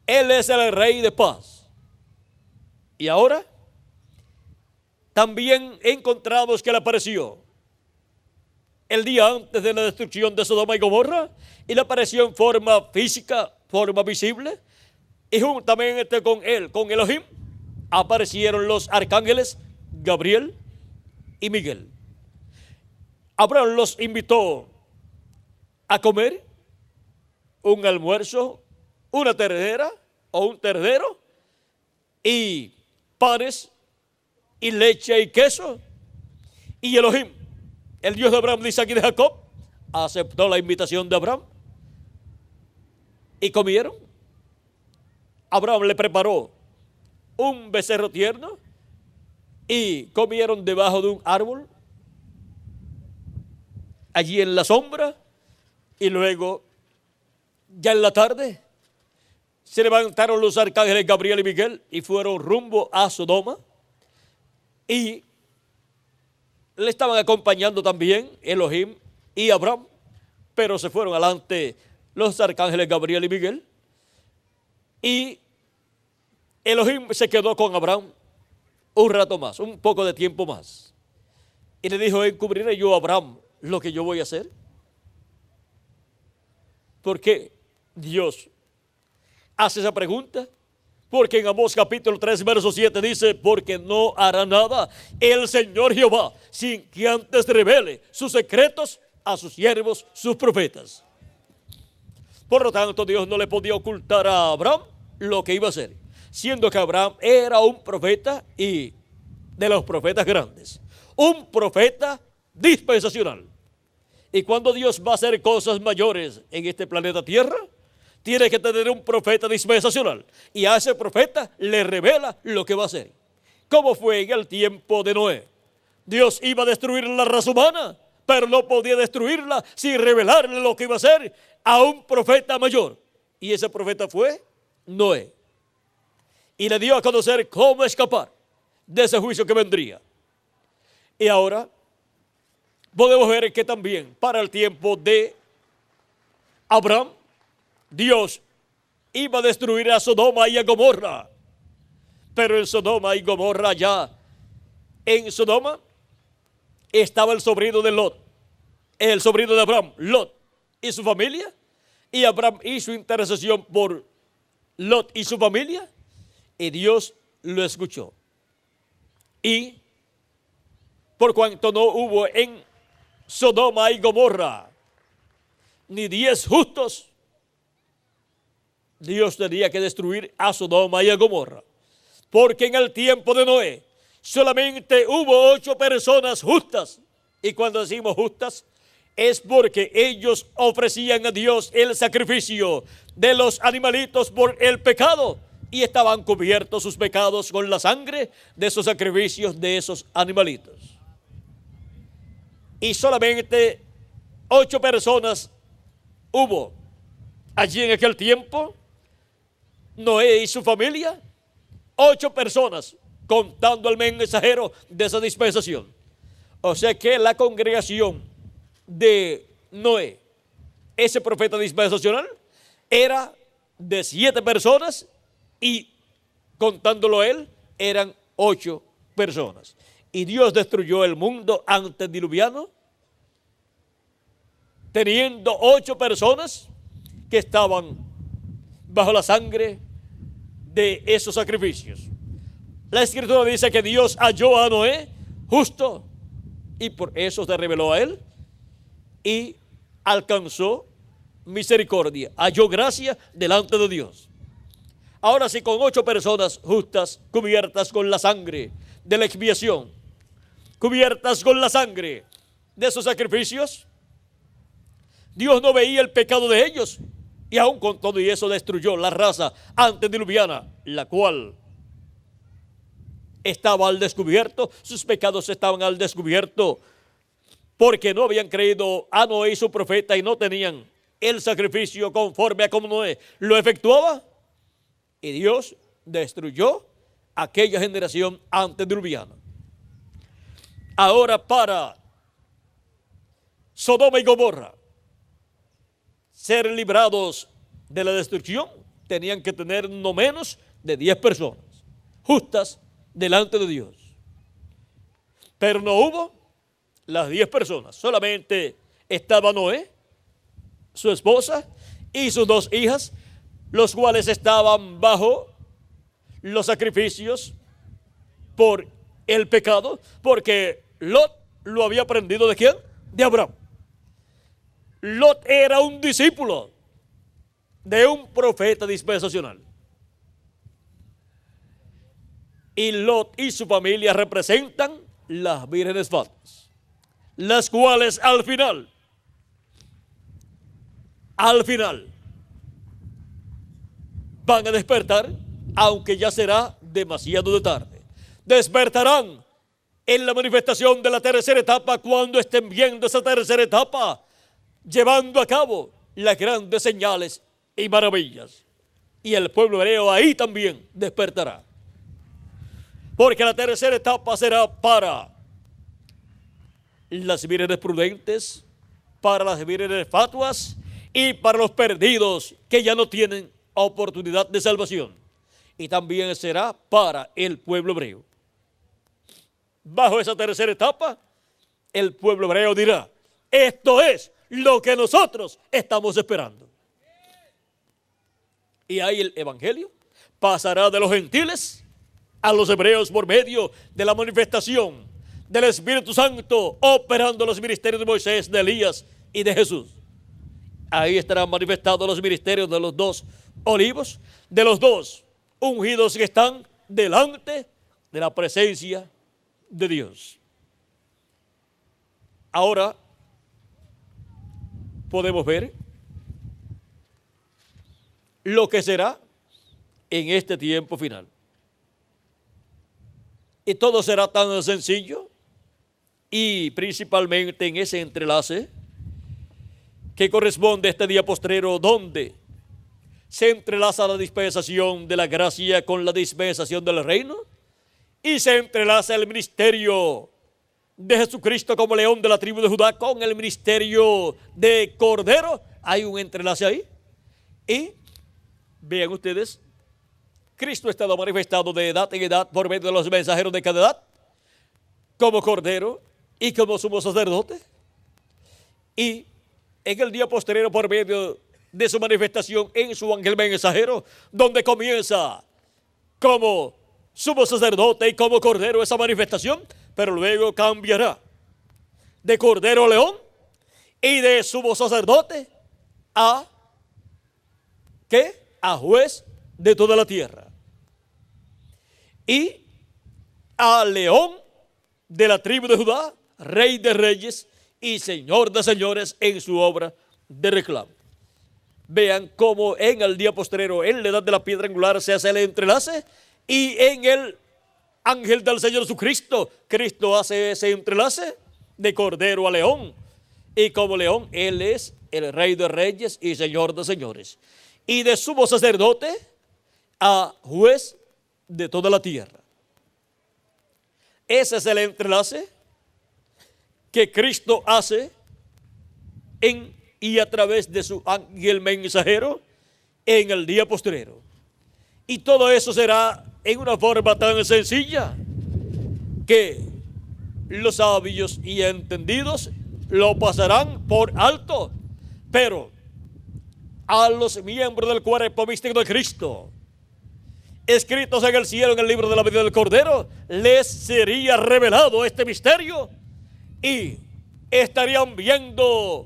Él es el rey de paz. Y ahora también encontramos que le apareció el día antes de la destrucción de Sodoma y Gomorra, y le apareció en forma física, forma visible, y juntamente con él, con Elohim, aparecieron los arcángeles Gabriel y Miguel. Abraham los invitó a comer un almuerzo, una ternera o un ternero, y panes y leche y queso. Y Elohim, el Dios de Abraham, de Isaac y de Jacob, aceptó la invitación de Abraham y comieron. Abraham le preparó un becerro tierno y comieron debajo de un árbol, allí en la sombra, y luego, ya en la tarde, se levantaron los arcángeles Gabriel y Miguel y fueron rumbo a Sodoma, y le estaban acompañando también Elohim y Abraham, pero se fueron adelante los arcángeles Gabriel y Miguel, y Elohim se quedó con Abraham un rato más, un poco de tiempo más, y le dijo: ¿encubriré yo a Abraham lo que yo voy a hacer? ¿Por qué Dios hace esa pregunta? Porque en Amós capítulo 3, verso 7 dice: porque no hará nada el Señor Jehová sin que antes revele sus secretos a sus siervos, sus profetas. Por lo tanto, Dios no le podía ocultar a Abraham lo que iba a hacer, siendo que Abraham era un profeta, y de los profetas grandes, un profeta dispensacional. Y cuando Dios va a hacer cosas mayores en este planeta Tierra, tiene que tener un profeta dispensacional, y a ese profeta le revela lo que va a hacer. ¿Cómo fue en el tiempo de Noé? Dios iba a destruir la raza humana, pero no podía destruirla sin revelarle lo que iba a hacer a un profeta mayor, y ese profeta fue Noé, y le dio a conocer cómo escapar de ese juicio que vendría. Y ahora podemos ver que también para el tiempo de Abraham, Dios iba a destruir a Sodoma y a Gomorra, pero en Sodoma y Gomorra, ya en Sodoma, estaba el sobrino de Lot, el sobrino de Abraham, Lot y su familia, y Abraham hizo intercesión por Lot y su familia, y Dios lo escuchó. Y por cuanto no hubo en Sodoma y Gomorra ni 10 justos, Dios tenía que destruir a Sodoma y a Gomorra, porque en el tiempo de Noé solamente hubo 8 personas justas, y cuando decimos justas es porque ellos ofrecían a Dios el sacrificio de los animalitos por el pecado, y estaban cubiertos sus pecados con la sangre de esos sacrificios de esos animalitos. Y solamente 8 personas hubo allí en aquel tiempo, Noé y su familia, 8 personas, contando al mensajero de esa dispensación. O sea que la congregación de Noé, ese profeta dispensacional, era de 7 personas y contándolo él, eran 8 personas. Y Dios destruyó el mundo antediluviano teniendo 8 personas que estaban bajo la sangre de esos sacrificios. La Escritura dice que Dios halló a Noé justo y por eso se reveló a él y alcanzó misericordia, halló gracia delante de Dios. Ahora sí, con 8 personas justas cubiertas con la sangre de la expiación, cubiertas con la sangre de esos sacrificios, Dios no veía el pecado de ellos y aún con todo y eso destruyó la raza antediluviana, la cual estaba al descubierto. Sus pecados estaban al descubierto porque no habían creído a Noé y su profeta y no tenían el sacrificio conforme a como Noé lo efectuaba. Y Dios destruyó aquella generación antediluviana. Ahora para Sodoma y Gomorra ser librados de la destrucción, tenían que tener no menos de 10 personas justas delante de Dios. Pero no hubo las 10 personas, solamente estaba Noé, su esposa y sus 2 hijas, los cuales estaban bajo los sacrificios por el pecado, porque Lot lo había aprendido ¿de quién? De Abraham. Lot era un discípulo de un profeta dispensacional. Y Lot y su familia representan las vírgenes fatuas, las cuales al final, van a despertar, aunque ya será demasiado de tarde. Despertarán en la manifestación de la tercera etapa cuando estén viendo esa tercera etapa, llevando a cabo las grandes señales y maravillas. Y el pueblo hebreo ahí también despertará. Porque la tercera etapa será para las vírgenes prudentes, para las vírgenes fatuas y para los perdidos que ya no tienen oportunidad de salvación. Y también será para el pueblo hebreo. Bajo esa tercera etapa, el pueblo hebreo dirá: esto es lo que nosotros estamos esperando. Y ahí el evangelio pasará de los gentiles a los hebreos por medio de la manifestación del Espíritu Santo operando los ministerios de Moisés, de Elías y de Jesús. Ahí estarán manifestados los ministerios de los 2 olivos, de los 2 ungidos que están delante de la presencia de Dios. Ahora podemos ver lo que será en este tiempo final. Y todo será tan sencillo y principalmente en ese entrelace que corresponde a este día postrero, donde se entrelaza la dispensación de la gracia con la dispensación del reino y se entrelaza el ministerio de Jesucristo como león de la tribu de Judá con el ministerio de Cordero. Hay un entrelace ahí. Y vean ustedes, Cristo ha estado manifestado de edad en edad por medio de los mensajeros de cada edad, como Cordero y como sumo sacerdote. Y en el día posterior por medio de su manifestación en su ángel mensajero, donde comienza como sumo sacerdote y como Cordero esa manifestación, pero luego cambiará de Cordero a León y de sumo sacerdote a ¿qué? A juez de toda la tierra y a León de la tribu de Judá, Rey de reyes y Señor de señores en su obra de reclamo. Vean cómo en el día postrero, en la edad de la piedra angular, se hace el entrelace y en el ángel del Señor Jesucristo, Cristo hace ese entrelace de Cordero a León. Y como León, Él es el Rey de reyes y Señor de señores. Y de sumo sacerdote a juez de toda la tierra. Ese es el entrelace que Cristo hace en y a través de su ángel mensajero en el día postrero. Y todo eso será en una forma tan sencilla que los sabios y entendidos lo pasarán por alto. Pero a los miembros del cuerpo místico de Cristo, escritos en el cielo en el libro de la vida del Cordero, les sería revelado este misterio y estarían viendo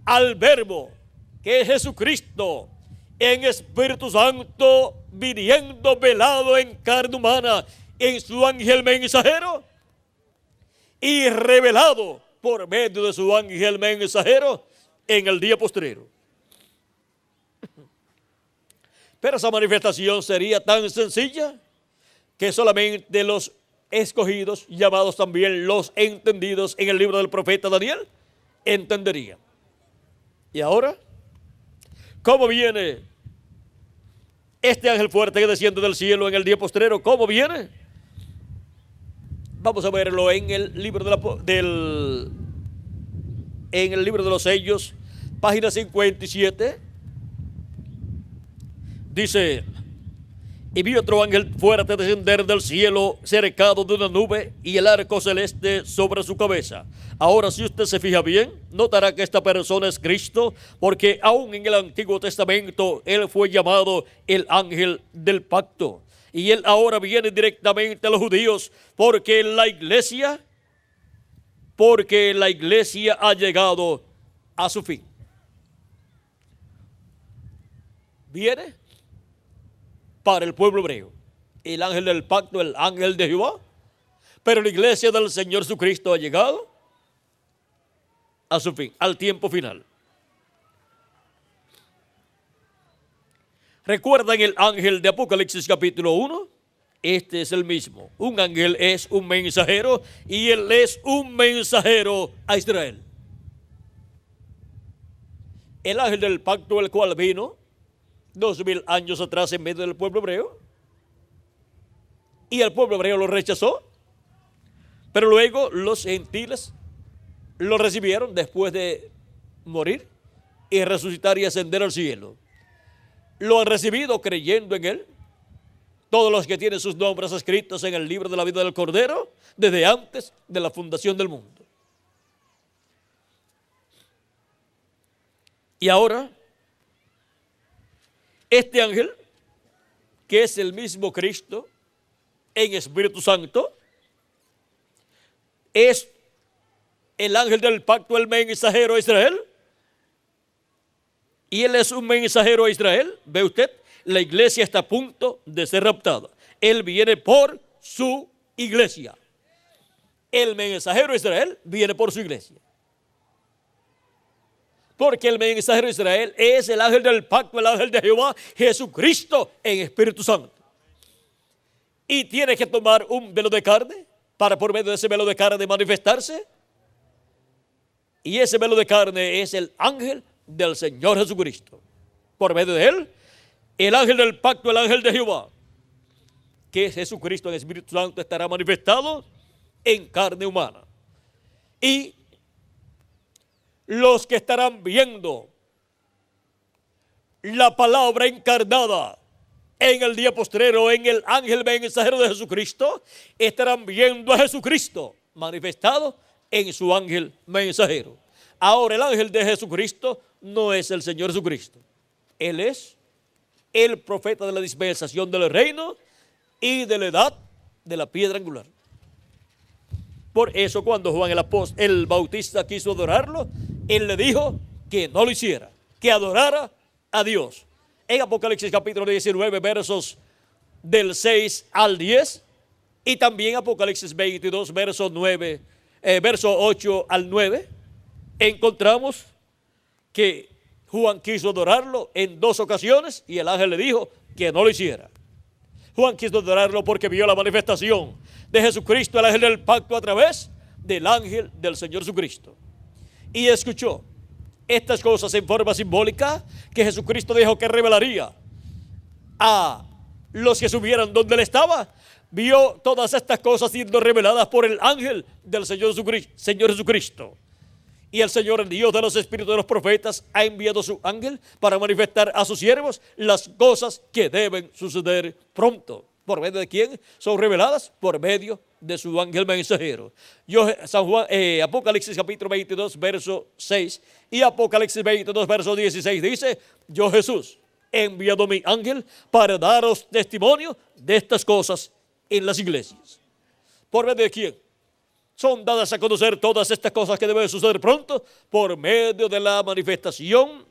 al Verbo, que es Jesucristo, en Espíritu Santo, viniendo velado en carne humana en su ángel mensajero y revelado por medio de su ángel mensajero en el día postrero. Pero esa manifestación sería tan sencilla que solamente los escogidos, llamados también los entendidos en el libro del profeta Daniel, entenderían. Y ahora, ¿cómo viene este ángel fuerte que desciende del cielo en el día postrero? ¿Cómo viene? Vamos a verlo en el libro en el libro de los sellos, página 57. Dice: y vi otro ángel fuerte descender del cielo, cercado de una nube, y el arco celeste sobre su cabeza. Ahora, si usted se fija bien, notará que esta persona es Cristo, porque aún en el Antiguo Testamento él fue llamado el ángel del pacto. Y él ahora viene directamente a los judíos, porque la iglesia ha llegado a su fin. Viene para el pueblo hebreo, el ángel del pacto, el ángel de Jehová, pero la iglesia del Señor Jesucristo ha llegado a su fin, al tiempo final. ¿Recuerdan el ángel de Apocalipsis capítulo 1? Este es el mismo. Un ángel es un mensajero y él es un mensajero a Israel. El ángel del pacto, el cual vino 2000 años atrás en medio del pueblo hebreo, y el pueblo hebreo lo rechazó, pero luego los gentiles lo recibieron después de morir y resucitar y ascender al cielo. Lo han recibido creyendo en él todos los que tienen sus nombres escritos en el libro de la vida del Cordero desde antes de la fundación del mundo. Y ahora, este ángel, que es el mismo Cristo en Espíritu Santo, es el ángel del pacto, el mensajero a Israel. Y él es un mensajero a Israel. ¿Ve usted? La iglesia está a punto de ser raptada. Él viene por su iglesia. El mensajero a Israel viene por su iglesia. Porque el mensajero de Israel es el ángel del pacto, el ángel de Jehová, Jesucristo en Espíritu Santo. Y tiene que tomar un velo de carne para por medio de ese velo de carne manifestarse. Y ese velo de carne es el ángel del Señor Jesucristo. Por medio de él, el ángel del pacto, el ángel de Jehová, que es Jesucristo en Espíritu Santo, estará manifestado en carne humana. Y los que estarán viendo la palabra encarnada en el día postrero, en el ángel mensajero de Jesucristo, estarán viendo a Jesucristo manifestado en su ángel mensajero. Ahora, el ángel de Jesucristo no es el Señor Jesucristo. Él es el profeta de la dispensación del reino y de la edad de la piedra angular. Por eso, cuando Juan el Bautista quiso adorarlo, él le dijo que no lo hiciera, que adorara a Dios. En Apocalipsis capítulo 19, versos del 6 al 10, y también Apocalipsis 22, verso 8 al 9, encontramos que Juan quiso adorarlo en 2 ocasiones y el ángel le dijo que no lo hiciera. Juan quiso adorarlo porque vio la manifestación de Jesucristo, el ángel del pacto, a través del ángel del Señor Jesucristo. Y escuchó estas cosas en forma simbólica que Jesucristo dijo que revelaría a los que subieran donde él estaba. Vio todas estas cosas siendo reveladas por el ángel del Señor Jesucristo. Y el Señor, el Dios de los espíritus de los profetas, ha enviado su ángel para manifestar a sus siervos las cosas que deben suceder pronto. ¿Por medio de quién son reveladas? Por medio de su ángel mensajero. Apocalipsis capítulo 22, verso 6 y Apocalipsis 22, verso 16 dice: yo, Jesús, he enviado mi ángel para daros testimonio de estas cosas en las iglesias. ¿Por medio de quién son dadas a conocer todas estas cosas que deben suceder pronto? Por medio de la manifestación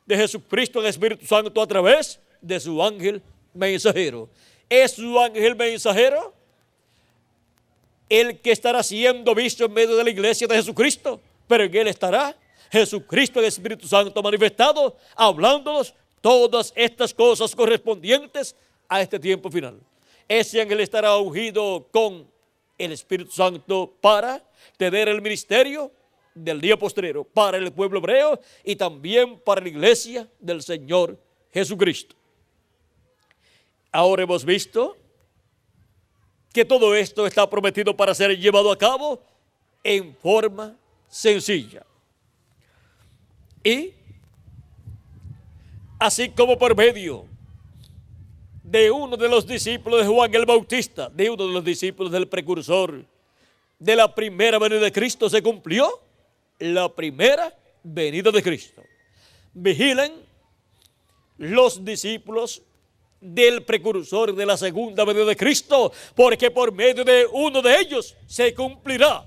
de Jesucristo en Espíritu Santo a través de su ángel mensajero. Es su ángel mensajero el que estará siendo visto en medio de la iglesia de Jesucristo, pero en él estará Jesucristo en Espíritu Santo manifestado, hablándonos todas estas cosas correspondientes a este tiempo final. Ese ángel estará ungido con el Espíritu Santo para tener el ministerio del día postrero para el pueblo hebreo y también para la iglesia del Señor Jesucristo. Ahora hemos visto que todo esto está prometido para ser llevado a cabo en forma sencilla. Y así como por medio de uno de los discípulos de Juan el Bautista, de uno de los discípulos del precursor de la primera venida de Cristo, se cumplió la primera venida de Cristo. Vigilen los discípulos del precursor de la segunda venida de Cristo, porque por medio de uno de ellos se cumplirá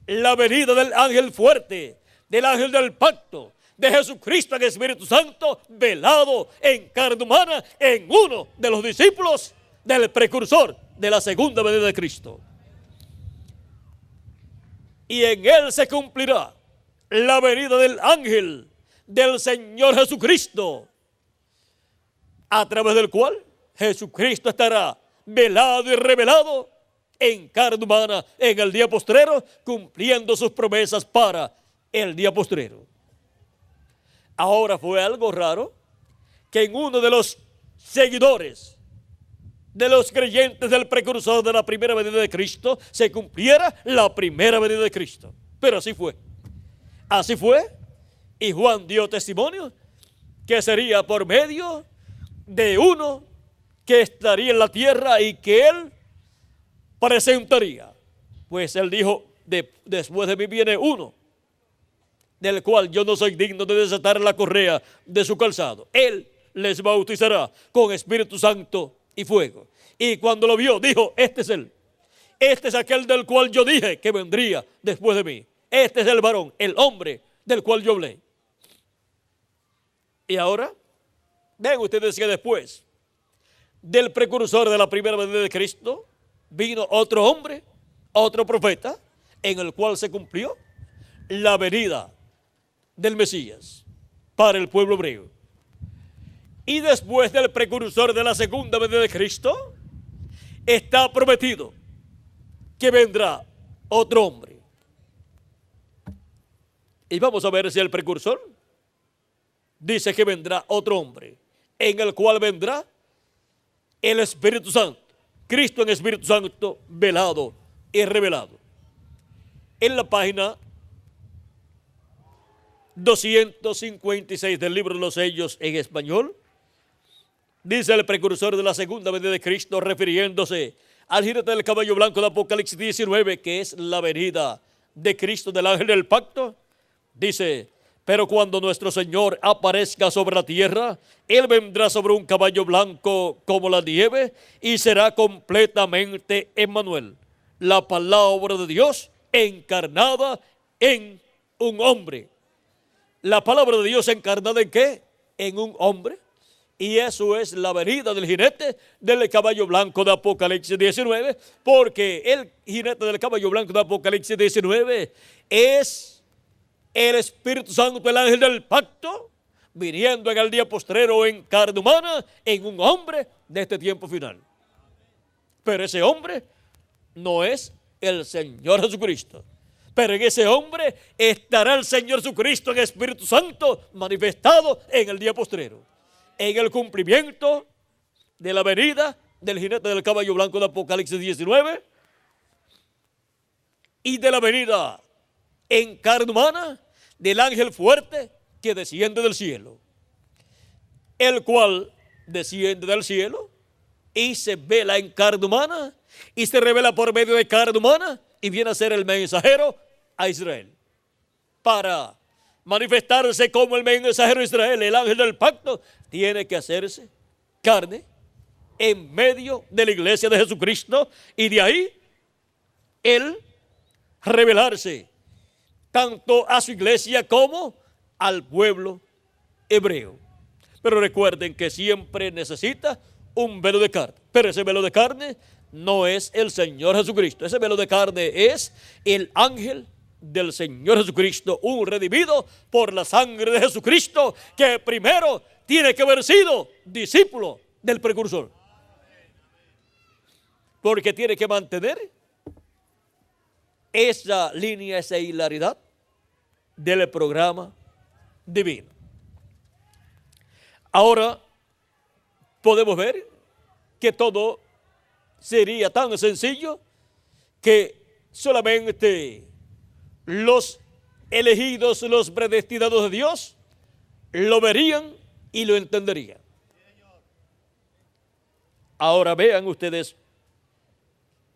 la venida del ángel fuerte, del ángel del pacto, de Jesucristo en Espíritu Santo, velado en carne humana en uno de los discípulos del precursor de la segunda venida de Cristo. Y en él se cumplirá la venida del ángel del Señor Jesucristo, a través del cual Jesucristo estará velado y revelado en carne humana en el día postrero, cumpliendo sus promesas para el día postrero. Ahora fue algo raro que en uno de los seguidores de los creyentes del precursor de la primera venida de Cristo se cumpliera la primera venida de Cristo. Pero así fue. Así fue. Y Juan dio testimonio que sería por medio de uno que estaría en la tierra y que él presentaría. Pues él dijo: después de mí viene uno, del cual yo no soy digno de desatar la correa de su calzado. Él les bautizará con Espíritu Santo y fuego. Y cuando lo vio, dijo: este es él. Este es aquel del cual yo dije que vendría después de mí. Este es el varón, el hombre del cual yo hablé. Y ahora, ven ustedes que después del precursor de la primera venida de Cristo, vino otro hombre, otro profeta, en el cual se cumplió la venida del Mesías para el pueblo hebreo. Y después del precursor de la segunda venida de Cristo, está prometido que vendrá otro hombre. Y vamos a ver si el precursor dice que vendrá otro hombre, en el cual vendrá el Espíritu Santo, Cristo en Espíritu Santo, velado y revelado. En la página 256 del libro de los sellos en español, dice el precursor de la segunda venida de Cristo, refiriéndose al jinete del caballo blanco de Apocalipsis 19, que es la venida de Cristo, del ángel del pacto, dice: pero cuando nuestro Señor aparezca sobre la tierra, Él vendrá sobre un caballo blanco como la nieve y será completamente Emmanuel, la palabra de Dios encarnada en un hombre. La palabra de Dios encarnada ¿en qué? En un hombre. Y eso es la venida del jinete del caballo blanco de Apocalipsis 19, porque el jinete del caballo blanco de Apocalipsis 19 es el Espíritu Santo, el ángel del pacto, viniendo en el día postrero en carne humana, en un hombre de este tiempo final. Pero ese hombre no es el Señor Jesucristo. Pero en ese hombre estará el Señor Jesucristo en Espíritu Santo manifestado en el día postrero, en el cumplimiento de la venida del jinete del caballo blanco de Apocalipsis 19 y de la venida en carne humana del ángel fuerte que desciende del cielo, el cual desciende del cielo y se vela en carne humana y se revela por medio de carne humana y viene a ser el mensajero a Israel para manifestarse como el mensajero de Israel. El ángel del pacto tiene que hacerse carne en medio de la iglesia de Jesucristo y de ahí él revelarse tanto a su iglesia como al pueblo hebreo. Pero recuerden que siempre necesita un velo de carne, pero ese velo de carne no es el Señor Jesucristo. Ese velo de carne es el ángel del Señor Jesucristo, un redimido por la sangre de Jesucristo, que primero tiene que haber sido discípulo del precursor, porque tiene que mantener esa línea, esa hilaridad del programa divino. Ahora podemos ver que todo sería tan sencillo que solamente los elegidos, los predestinados de Dios, lo verían y lo entenderían. Ahora vean ustedes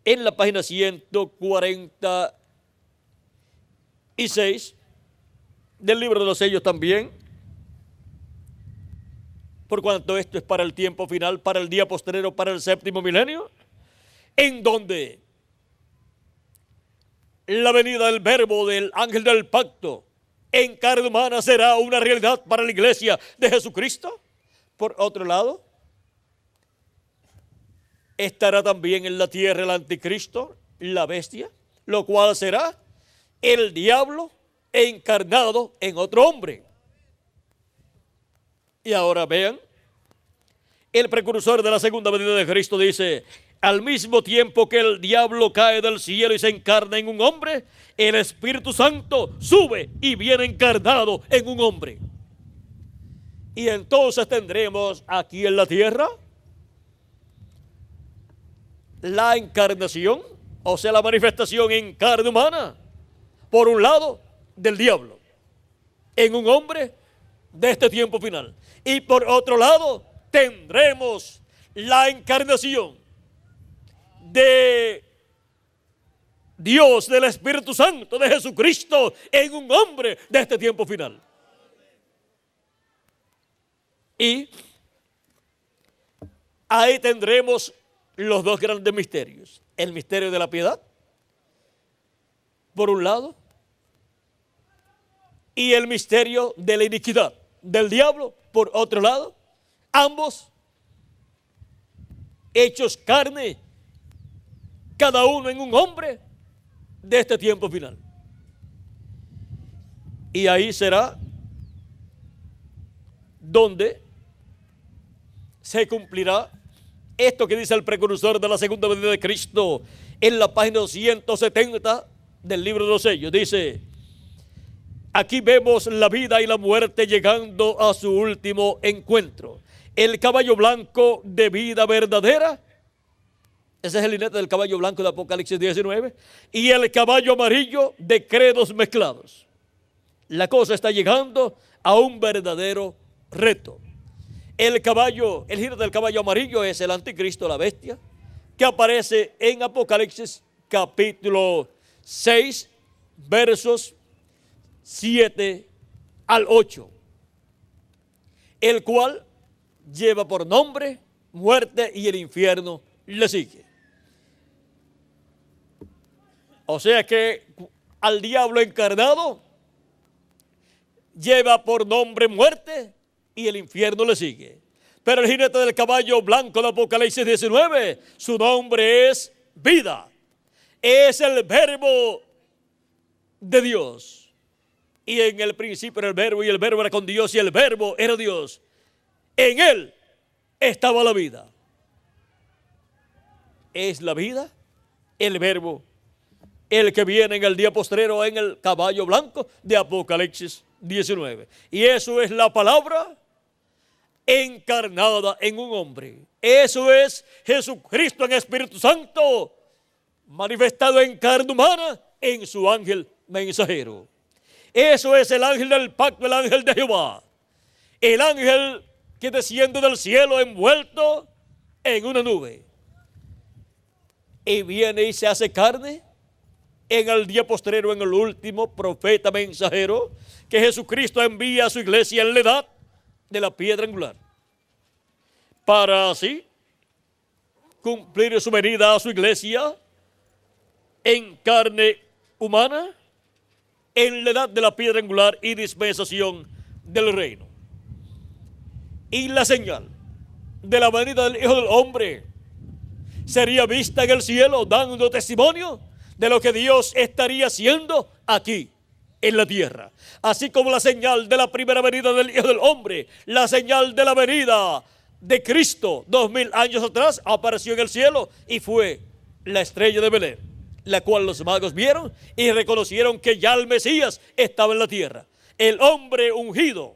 en la página 146 del libro de los sellos también, por cuanto esto es para el tiempo final, para el día postrero, para el séptimo milenio, en donde la venida del verbo del ángel del pacto en carne humana será una realidad para la iglesia de Jesucristo. Por otro lado, estará también en la tierra el anticristo, la bestia, lo cual será el diablo encarnado en otro hombre. Y ahora vean, el precursor de la segunda venida de Cristo dice: al mismo tiempo que el diablo cae del cielo y se encarna en un hombre, el Espíritu Santo sube y viene encarnado en un hombre. Y entonces tendremos aquí en la tierra la encarnación, o sea, la manifestación en carne humana, por un lado, del diablo, en un hombre de este tiempo final. Y por otro lado, tendremos la encarnación de Dios, del Espíritu Santo, de Jesucristo, en un hombre de este tiempo final. Y ahí tendremos los dos grandes misterios: el misterio de la piedad, por un lado, y el misterio de la iniquidad del diablo, por otro lado, ambos hechos carne, cada uno en un hombre de este tiempo final. Y ahí será donde se cumplirá esto que dice el precursor de la segunda venida de Cristo en la página 170 del libro de los sellos. Dice: aquí vemos la vida y la muerte llegando a su último encuentro. El caballo blanco de vida verdadera, ese es el jinete del caballo blanco de Apocalipsis 19, y el caballo amarillo de credos mezclados. La cosa está llegando a un verdadero reto. El jinete del caballo amarillo es el anticristo, la bestia, que aparece en Apocalipsis capítulo 6, versos 7 al 8, el cual lleva por nombre muerte y el infierno le sigue. O sea que al diablo encarnado lleva por nombre muerte y el infierno le sigue. Pero el jinete del caballo blanco de Apocalipsis 19, su nombre es vida. Es el verbo de Dios. Y en el principio era el verbo, y el verbo era con Dios, y el verbo era Dios. En él estaba la vida. Es la vida, el verbo, el que viene en el día postrero en el caballo blanco de Apocalipsis 19. Y eso es la palabra encarnada en un hombre. Eso es Jesucristo en Espíritu Santo, manifestado en carne humana en su ángel mensajero. Eso es el ángel del pacto, el ángel de Jehová. El ángel que desciende del cielo envuelto en una nube. Y viene y se hace carne en el día postrero, en el último profeta mensajero que Jesucristo envía a su iglesia en la edad de la piedra angular, para así cumplir su venida a su iglesia en carne humana, en la edad de la piedra angular y dispensación del reino. Y la señal de la venida del Hijo del Hombre sería vista en el cielo, dando testimonio de lo que Dios estaría haciendo aquí en la tierra. Así como la señal de la primera venida del Hijo del Hombre, la señal de la venida de Cristo 2000 años atrás apareció en el cielo y fue la estrella de Belén, la cual los magos vieron y reconocieron que ya el Mesías estaba en la tierra. El hombre ungido,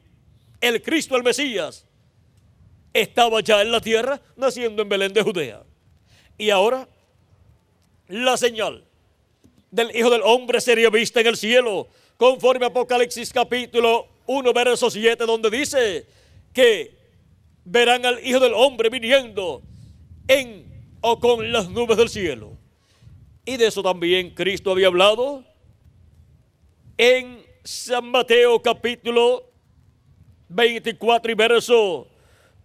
el Cristo, el Mesías, estaba ya en la tierra, naciendo en Belén de Judea. Y ahora la señal del Hijo del Hombre sería vista en el cielo, conforme a Apocalipsis capítulo 1, verso 7, donde dice que verán al Hijo del Hombre viniendo en o con las nubes del cielo. Y de eso también Cristo había hablado en San Mateo capítulo 24 y verso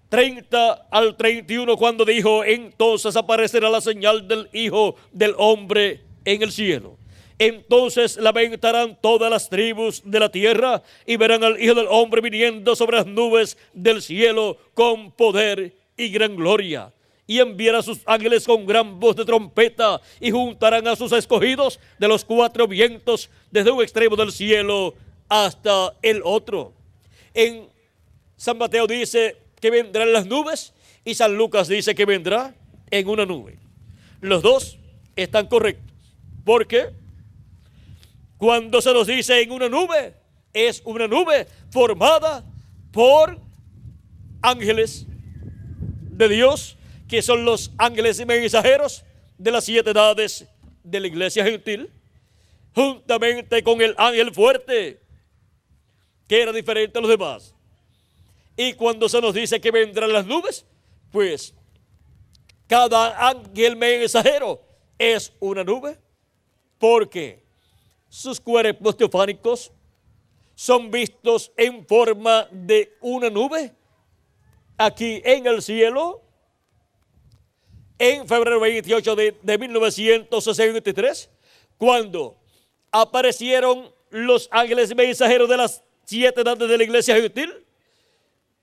30 al 31, cuando dijo: entonces aparecerá la señal del Hijo del Hombre en el cielo. Entonces lamentarán todas las tribus de la tierra y verán al Hijo del Hombre viniendo sobre las nubes del cielo con poder y gran gloria. Y enviará a sus ángeles con gran voz de trompeta y juntarán a sus escogidos de los cuatro vientos desde un extremo del cielo hasta el otro. En San Mateo dice que vendrá en las nubes y San Lucas dice que vendrá en una nube. Los dos están correctos, porque cuando se nos dice en una nube, es una nube formada por ángeles de Dios, que son los ángeles mensajeros de las 7 edades de la iglesia gentil, juntamente con el ángel fuerte, que era diferente a los demás. Y cuando se nos dice que vendrán las nubes, pues cada ángel mensajero es una nube, porque sus cuerpos teofánicos son vistos en forma de una nube aquí en el cielo en febrero 28 de 1963, cuando aparecieron los ángeles mensajeros de las 7 edades de la iglesia gentil,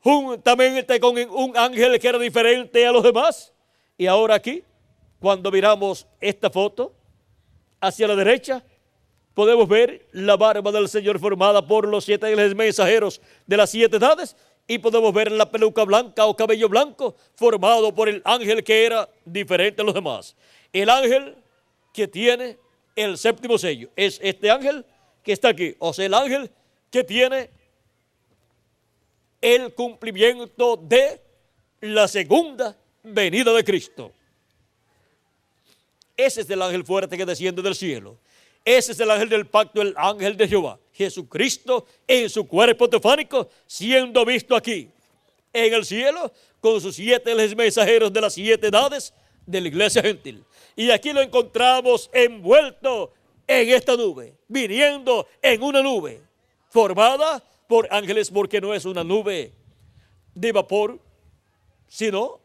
juntamente con un ángel que era diferente a los demás. Y ahora aquí, cuando miramos esta foto hacia la derecha, podemos ver la barba del Señor formada por los 7 ángeles mensajeros de las 7 edades, y podemos ver la peluca blanca o cabello blanco formado por el ángel que era diferente a los demás. El ángel que tiene el 7º sello es este ángel que está aquí, o sea, el ángel que tiene el cumplimiento de la segunda venida de Cristo. Ese es el ángel fuerte que desciende del cielo. Ese es el ángel del pacto, el ángel de Jehová. Jesucristo en su cuerpo teofánico, siendo visto aquí en el cielo con sus 7 ángeles mensajeros de las 7 edades de la iglesia gentil. Y aquí lo encontramos envuelto en esta nube, viniendo en una nube formada por ángeles, porque no es una nube de vapor, sino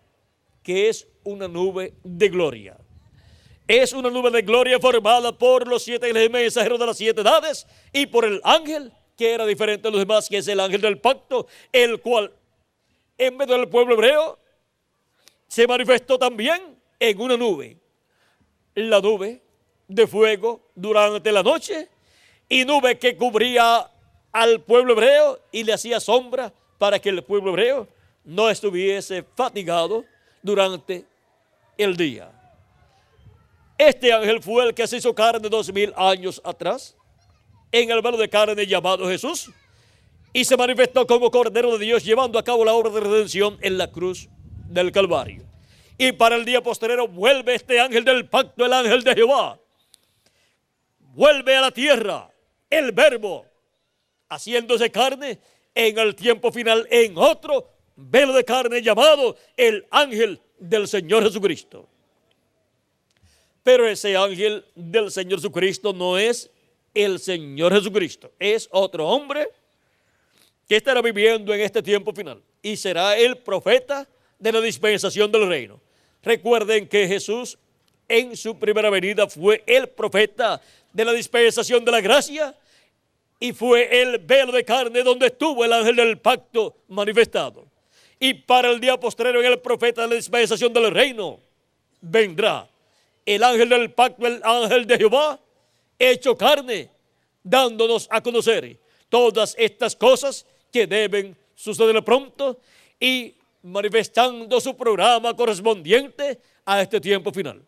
que es una nube de gloria. Es una nube de gloria formada por los 7 ángeles mensajeros de las 7 edades y por el ángel que era diferente a los demás, que es el ángel del pacto, el cual en medio del pueblo hebreo se manifestó también en una nube. La nube de fuego durante la noche, y nube que cubría al pueblo hebreo y le hacía sombra para que el pueblo hebreo no estuviese fatigado durante el día. Este ángel fue el que se hizo carne 2000 años atrás, en el velo de carne llamado Jesús, y se manifestó como Cordero de Dios, llevando a cabo la obra de redención en la cruz del Calvario. Y para el día posterior vuelve este ángel del pacto, el ángel de Jehová. Vuelve a la tierra el Verbo haciéndose carne en el tiempo final en otro velo de carne llamado el ángel del Señor Jesucristo. Pero ese ángel del Señor Jesucristo no es el Señor Jesucristo, es otro hombre que estará viviendo en este tiempo final y será el profeta de la dispensación del reino. Recuerden que Jesús en su primera venida fue el profeta de la dispensación de la gracia y fue el velo de carne donde estuvo el ángel del pacto manifestado. Y para el día postrero, en el profeta de la dispensación del reino, vendrá el ángel del pacto, el ángel de Jehová, hecho carne, dándonos a conocer todas estas cosas que deben suceder pronto y manifestando su programa correspondiente a este tiempo final.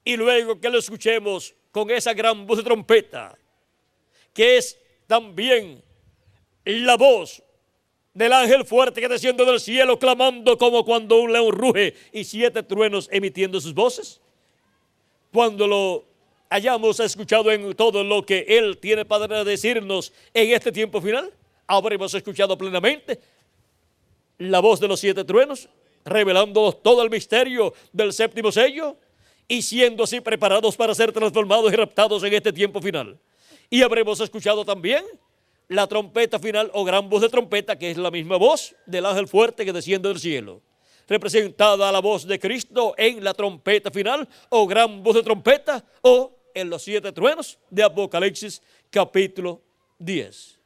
Y luego que lo escuchemos con esa gran voz de trompeta, que es también la voz del ángel fuerte que desciende del cielo, clamando como cuando un león ruge y 7 truenos emitiendo sus voces. Cuando lo hayamos escuchado en todo lo que Él tiene para decirnos en este tiempo final, habremos escuchado plenamente la voz de los 7 truenos, revelándonos todo el misterio del 7º sello y siendo así preparados para ser transformados y raptados en este tiempo final. Y habremos escuchado también la trompeta final o gran voz de trompeta, que es la misma voz del ángel fuerte que desciende del cielo, representada a la voz de Cristo en la trompeta final o gran voz de trompeta o en los 7 truenos de Apocalipsis capítulo 10.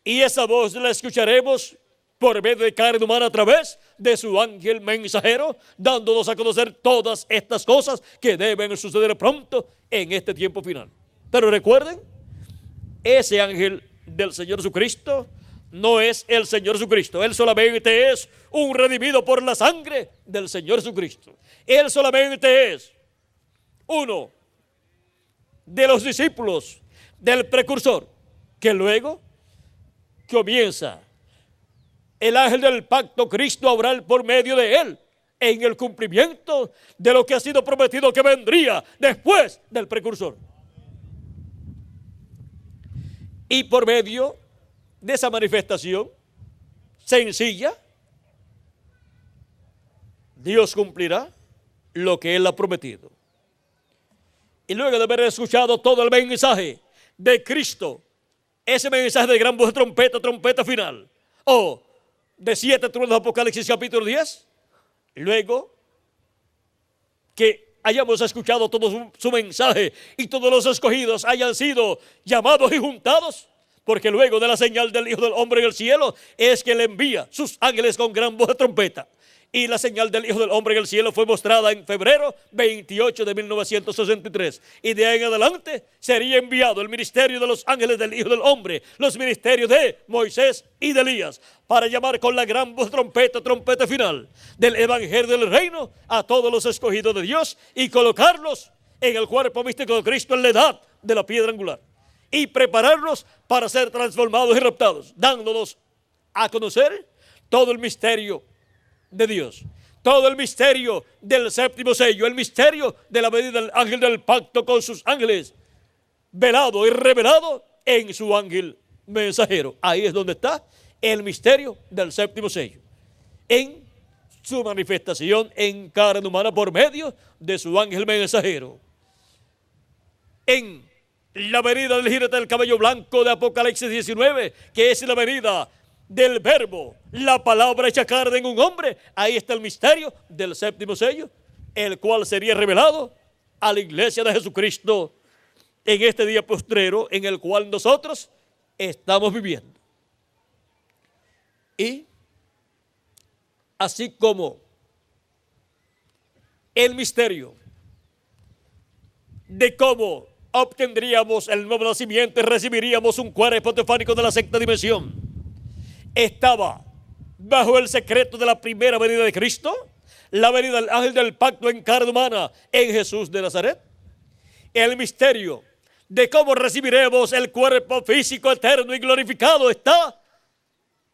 Y esa voz la escucharemos por medio de carne humana a través de su ángel mensajero, dándonos a conocer todas estas cosas que deben suceder pronto en este tiempo final. Pero recuerden, ese ángel del Señor Jesucristo no es el Señor Jesucristo. Él solamente es un redimido por la sangre del Señor Jesucristo. Él solamente es uno de los discípulos del precursor, que luego comienza el ángel del pacto Cristo a obrar por medio de él en el cumplimiento de lo que ha sido prometido que vendría después del precursor. Y por medio de esa manifestación sencilla, Dios cumplirá lo que Él ha prometido. Y luego de haber escuchado todo el mensaje de Cristo, ese mensaje de gran voz de trompeta, trompeta final, o de 7 truenos de Apocalipsis capítulo 10, luego que hayamos escuchado todo su mensaje y todos los escogidos hayan sido llamados y juntados, porque luego de la señal del Hijo del Hombre en el cielo es que le envía sus ángeles con gran voz de trompeta. Y la señal del Hijo del Hombre en el cielo fue mostrada en febrero 28 de 1963. Y de ahí en adelante sería enviado el ministerio de los ángeles del Hijo del Hombre, los ministerios de Moisés y de Elías, para llamar con la gran voz de trompeta, trompeta final del Evangelio del Reino a todos los escogidos de Dios y colocarlos en el cuerpo místico de Cristo en la edad de la piedra angular. Y prepararlos para ser transformados y raptados, dándonos a conocer todo el misterio de Dios, todo el misterio del 7º sello, el misterio de la venida del ángel del pacto con sus ángeles, velado y revelado en su ángel mensajero. Ahí es donde está el misterio del 7º sello, en su manifestación en carne humana por medio de su ángel mensajero. En la venida del jinete del caballo blanco de Apocalipsis 19, que es la venida del verbo, la palabra hecha carne en un hombre, ahí está el misterio del 7º sello, el cual sería revelado a la iglesia de Jesucristo en este día postrero en el cual nosotros estamos viviendo. Y así como el misterio de cómo obtendríamos el nuevo nacimiento y recibiríamos un cuerpo teofánico de la 6ª dimensión estaba bajo el secreto de la primera venida de Cristo, la venida del ángel del pacto en carne humana en Jesús de Nazaret. El misterio de cómo recibiremos el cuerpo físico eterno y glorificado está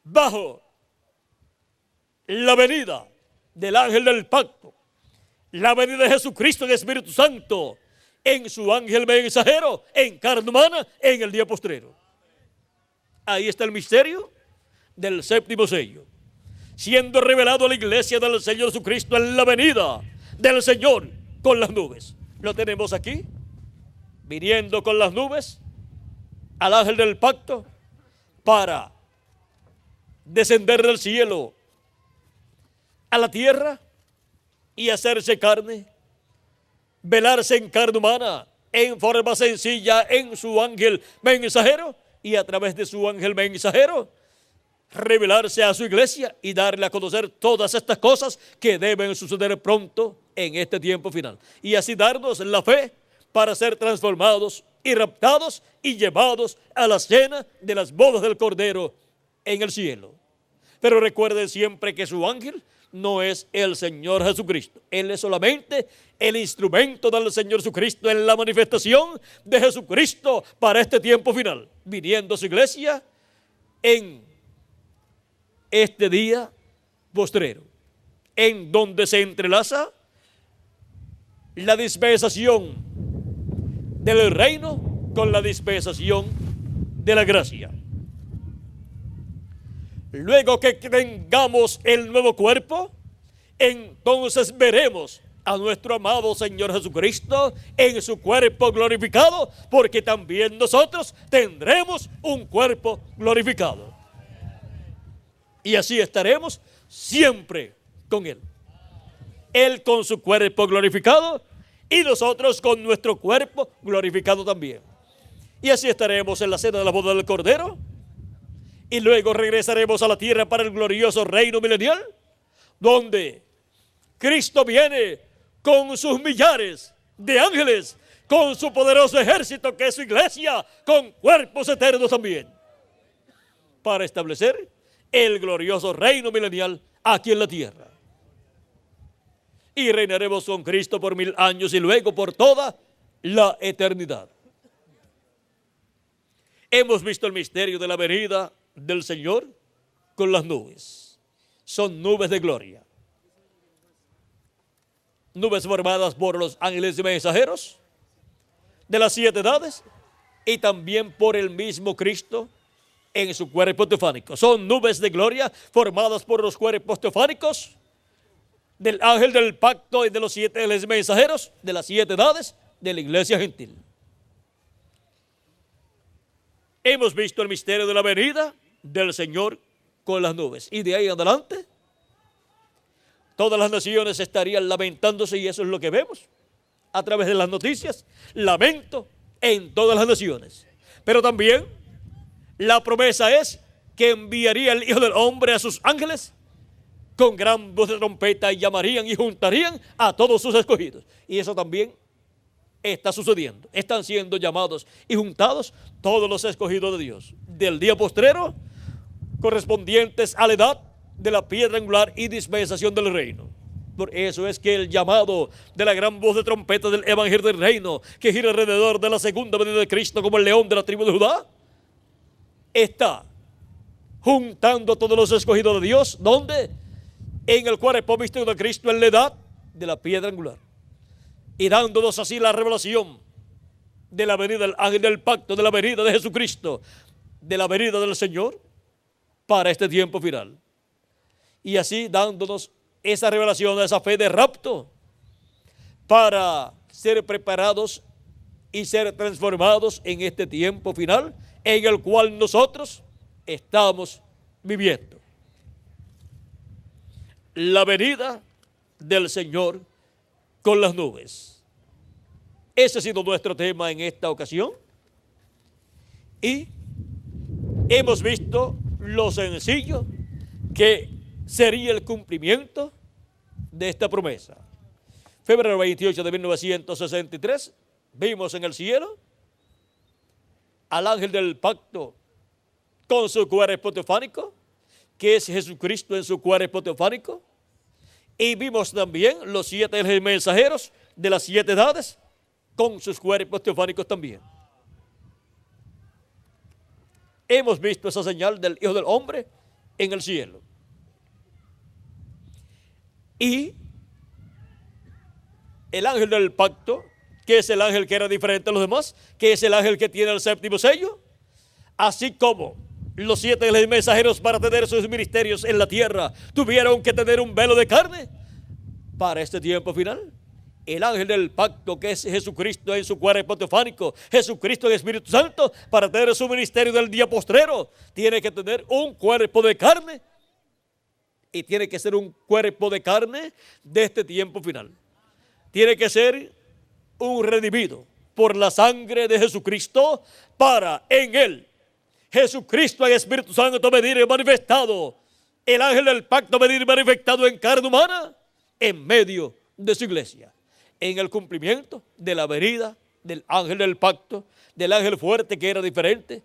bajo la venida del ángel del pacto, la venida de Jesucristo en Espíritu Santo en su ángel mensajero, en carne humana, en el día postrero. Ahí está el misterio del séptimo sello, siendo revelado a la iglesia del Señor Jesucristo en la venida del Señor con las nubes. Lo tenemos aquí, viniendo con las nubes al ángel del pacto para descender del cielo a la tierra y hacerse carne, velarse en carne humana, en forma sencilla, en su ángel mensajero, y a través de su ángel mensajero revelarse a su iglesia y darle a conocer todas estas cosas que deben suceder pronto en este tiempo final, y así darnos la fe para ser transformados y raptados y llevados a la cena de las bodas del Cordero en el cielo. Pero recuerden siempre que su ángel no es el Señor Jesucristo. Él es solamente el instrumento del Señor Jesucristo en la manifestación de Jesucristo para este tiempo final, viniendo a su iglesia en este día postrero, en donde se entrelaza la dispensación del reino con la dispensación de la gracia. Luego que tengamos el nuevo cuerpo, entonces veremos a nuestro amado Señor Jesucristo en su cuerpo glorificado, porque también nosotros tendremos un cuerpo glorificado. Y así estaremos siempre con Él. Él con su cuerpo glorificado y nosotros con nuestro cuerpo glorificado también. Y así estaremos en la cena de la boda del Cordero. Y luego regresaremos a la tierra para el glorioso reino milenial, donde Cristo viene con sus millares de ángeles, con su poderoso ejército que es su iglesia, con cuerpos eternos también, para establecer el glorioso reino milenial aquí en la tierra. Y reinaremos con Cristo por 1000 años y luego por toda la eternidad. Hemos visto el misterio de la venida del Señor con las nubes. Son nubes de gloria. Nubes formadas por los ángeles y mensajeros de las 7 edades y también por el mismo Cristo en su cuerpo teofánico. Son nubes de gloria formadas por los cuerpos teofánicos del ángel del pacto y de los 7 ángeles mensajeros de las 7 edades de la iglesia gentil. Hemos visto el misterio de la venida del Señor con las nubes. Y de ahí en adelante, todas las naciones estarían lamentándose, y eso es lo que vemos a través de las noticias. Lamento en todas las naciones. Pero también la promesa es que enviaría el Hijo del Hombre a sus ángeles con gran voz de trompeta y llamarían y juntarían a todos sus escogidos. Y eso también está sucediendo. Están siendo llamados y juntados todos los escogidos de Dios del día postrero, correspondientes a la edad de la piedra angular y dispensación del reino. Por eso es que el llamado de la gran voz de trompeta del evangelio del reino, que gira alrededor de la segunda venida de Cristo como el león de la tribu de Judá, está juntando a todos los escogidos de Dios, donde en el cuerpo místico de Cristo en la edad de la piedra angular, y dándonos así la revelación de la venida del ángel del pacto, de la venida de Jesucristo, de la venida del Señor para este tiempo final. Y así dándonos esa revelación, esa fe de rapto, para ser preparados y ser transformados en este tiempo final en el cual nosotros estamos viviendo. La venida del Señor con las nubes. Ese ha sido nuestro tema en esta ocasión. Y hemos visto lo sencillo que sería el cumplimiento de esta promesa. Febrero 28 de 1963, vimos en el cielo al ángel del pacto con su cuerpo teofánico, que es Jesucristo en su cuerpo teofánico, y vimos también los 7 ángeles mensajeros de las 7 edades con sus cuerpos teofánicos también. Hemos visto esa señal del Hijo del Hombre en el cielo. Y el ángel del pacto que es el ángel que era diferente a los demás, que es el ángel que tiene el séptimo sello, así como los 7 mensajeros para tener sus ministerios en la tierra tuvieron que tener un velo de carne para este tiempo final. El ángel del pacto, que es Jesucristo en su cuerpo teofánico, Jesucristo en Espíritu Santo, para tener su ministerio del día postrero, tiene que tener un cuerpo de carne. Y tiene que ser un cuerpo de carne de este tiempo final. Tiene que ser un redimido por la sangre de Jesucristo, para en él, Jesucristo en Espíritu Santo, venir manifestado, el ángel del pacto venir manifestado en carne humana, en medio de su iglesia, en el cumplimiento de la venida del ángel del pacto, del ángel fuerte que era diferente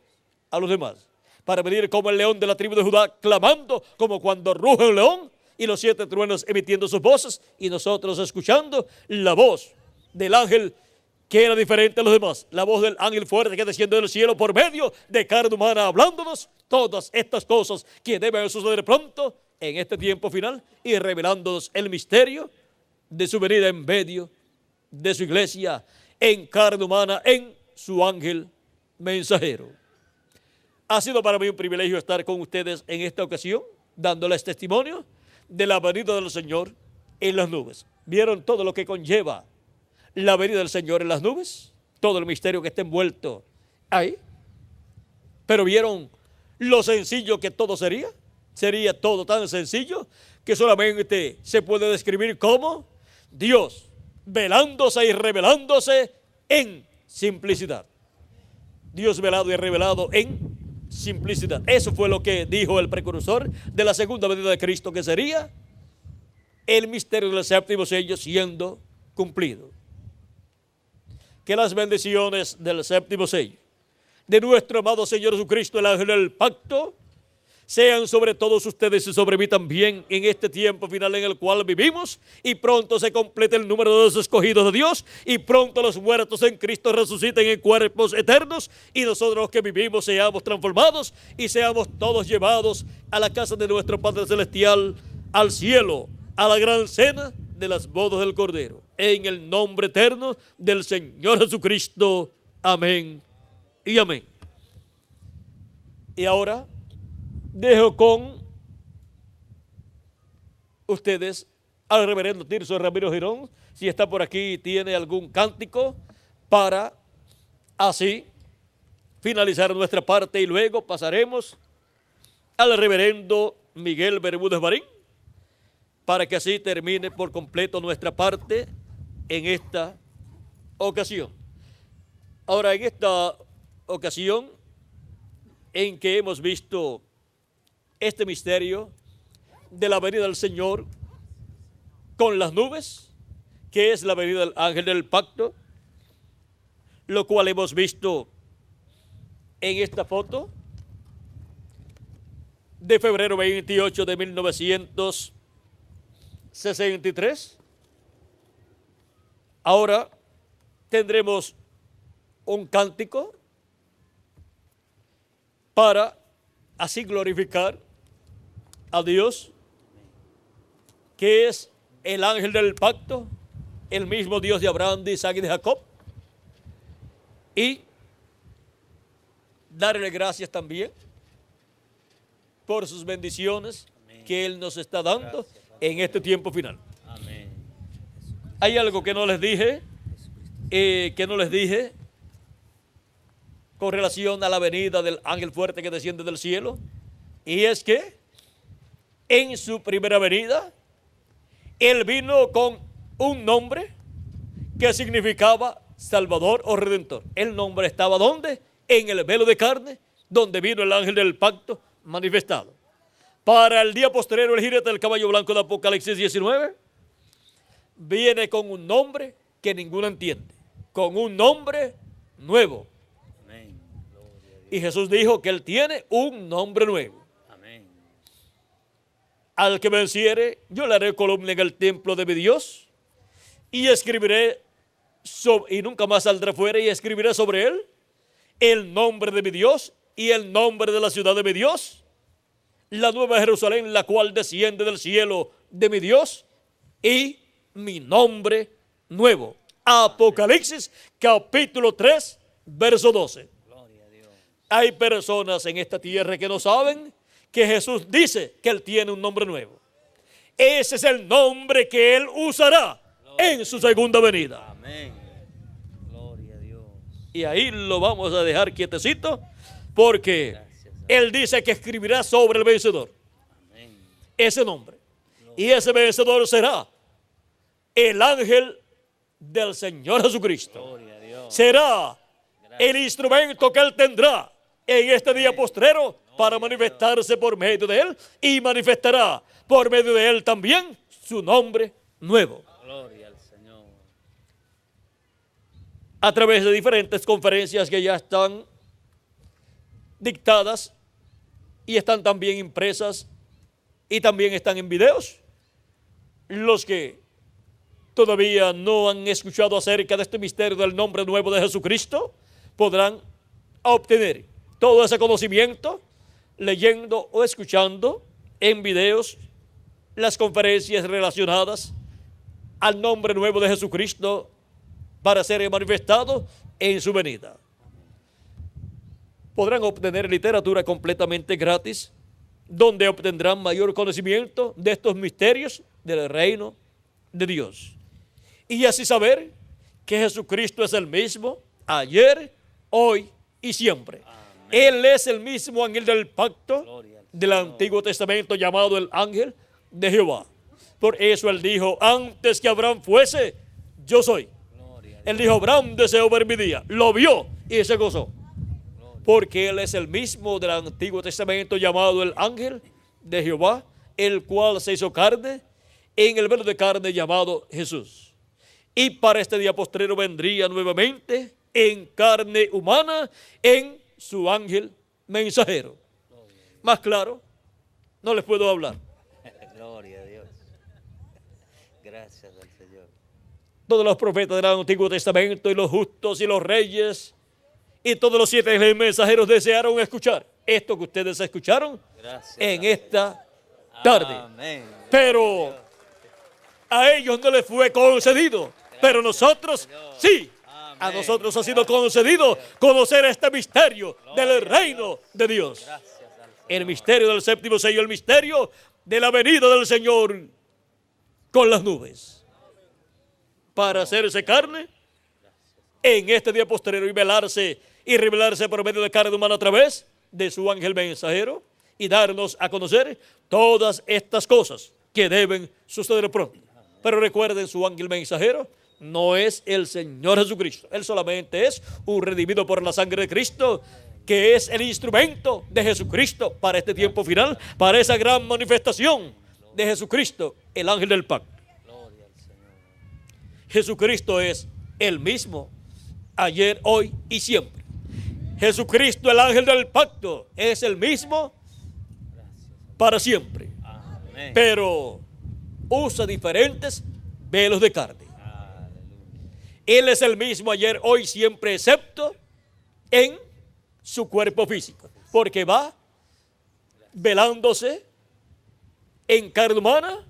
a los demás, para venir como el león de la tribu de Judá, clamando como cuando ruge un león, y los 7 truenos emitiendo sus voces, y nosotros escuchando la voz del ángel que era diferente a los demás, la voz del ángel fuerte que desciende del cielo por medio de carne humana, hablándonos todas estas cosas que deben suceder pronto en este tiempo final, y revelándonos el misterio de su venida en medio de su iglesia, en carne humana, en su ángel mensajero. Ha sido para mí un privilegio estar con ustedes en esta ocasión, dándoles testimonio de la venida del Señor en las nubes. ¿Vieron todo lo que conlleva la venida del Señor en las nubes? Todo el misterio que está envuelto ahí. Pero ¿vieron lo sencillo que todo sería? Sería todo tan sencillo que solamente se puede describir como Dios velándose y revelándose en simplicidad. Dios velado y revelado en simplicidad. Eso fue lo que dijo el precursor de la segunda venida de Cristo, que sería el misterio del séptimo sello siendo cumplido. Que las bendiciones del séptimo sello de nuestro amado Señor Jesucristo, el ángel del pacto, sean sobre todos ustedes y sobre mí también en este tiempo final en el cual vivimos, y pronto se complete el número de los escogidos de Dios, y pronto los muertos en Cristo resuciten en cuerpos eternos, y nosotros los que vivimos seamos transformados y seamos todos llevados a la casa de nuestro Padre Celestial, al cielo, a la gran cena de las bodas del Cordero. En el nombre eterno del Señor Jesucristo. Amén y amén. Y ahora dejo con ustedes al reverendo Tirso Ramiro Girón, si está por aquí, tiene algún cántico para así finalizar nuestra parte, y luego pasaremos al reverendo Miguel Bermúdez Marín para que así termine por completo nuestra parte en esta ocasión. Ahora, en esta ocasión en que hemos visto este misterio de la venida del Señor con las nubes, que es la venida del ángel del pacto, lo cual hemos visto en esta foto de febrero 28 de 1963. Ahora tendremos un cántico para así glorificar a Dios, que es el ángel del pacto, el mismo Dios de Abraham, de Isaac y de Jacob, y darle gracias también por sus bendiciones. Amén. Que Él nos está dando. Gracias, en este tiempo final. Amén. Hay algo que no les dije, con relación a la venida del ángel fuerte que desciende del cielo, y es que en su primera venida Él vino con un nombre que significaba Salvador o Redentor. El nombre estaba ¿dónde? En el velo de carne, donde vino el ángel del pacto manifestado. Para el día posterior, el jinete del caballo blanco de Apocalipsis 19 viene con un nombre que ninguno entiende, con un nombre nuevo. Amén. Y Jesús dijo que Él tiene un nombre nuevo. Amén. Al que venciere, yo le haré columna en el templo de mi Dios, y escribiré y nunca más saldrá fuera, y escribiré sobre él el nombre de mi Dios y el nombre de la ciudad de mi Dios, la nueva Jerusalén, la cual desciende del cielo de mi Dios, y mi nombre nuevo. Apocalipsis capítulo 3, verso 12. Hay personas en esta tierra que no saben que Jesús dice que Él tiene un nombre nuevo. Ese es el nombre que Él usará en su segunda venida. Amén. Gloria a Dios. Y ahí lo vamos a dejar quietecito, porque Él dice que escribirá sobre el vencedor ese nombre. Y ese vencedor será el ángel del Señor Jesucristo. Gloria a Dios. Será el instrumento que Él tendrá en este día postrero para manifestarse por medio de Él, y manifestará por medio de Él también su nombre nuevo. Gloria al Señor. A través de diferentes conferencias que ya están dictadas y están también impresas y también están en videos, los que todavía no han escuchado acerca de este misterio del nombre nuevo de Jesucristo podrán obtener todo ese conocimiento leyendo o escuchando en videos las conferencias relacionadas al nombre nuevo de Jesucristo para ser manifestado en su venida. Podrán obtener literatura completamente gratis, donde obtendrán mayor conocimiento de estos misterios del reino de Dios. Y así saber que Jesucristo es el mismo ayer, hoy y siempre. Amén. Él es el mismo ángel del pacto del Antiguo Testamento, llamado el ángel de Jehová. Por eso Él dijo: antes que Abraham fuese, yo soy. Él dijo: Abraham deseó ver mi día, lo vio y se gozó. Porque Él es el mismo del Antiguo Testamento, llamado el ángel de Jehová, el cual se hizo carne en el velo de carne llamado Jesús. Y para este día postrero vendría nuevamente en carne humana, en su ángel mensajero. Más claro, no les puedo hablar. Gloria a Dios. Gracias al Señor. Todos los profetas del Antiguo Testamento y los justos y los reyes y todos los 7 mensajeros desearon escuchar esto que ustedes escucharon en esta tarde. Amén. Pero a ellos no les fue concedido, pero nosotros sí. A nosotros ha sido concedido conocer este misterio del reino de Dios. El misterio del séptimo sello, el misterio de la venida del Señor con las nubes, para hacerse carne en este día postrero y revelarse por medio de carne humana a través de su ángel mensajero, y darnos a conocer todas estas cosas que deben suceder pronto. Pero recuerden, su ángel mensajero no es el Señor Jesucristo. Él solamente es un redimido por la sangre de Cristo, que es el instrumento de Jesucristo para este tiempo final, para esa gran manifestación de Jesucristo, el ángel del pacto. Jesucristo es el mismo ayer, hoy y siempre. Jesucristo, el ángel del pacto, es el mismo para siempre. Amén. Pero usa diferentes velos de carne. Él es el mismo ayer, hoy, siempre, excepto en su cuerpo físico, porque va velándose en carne humana,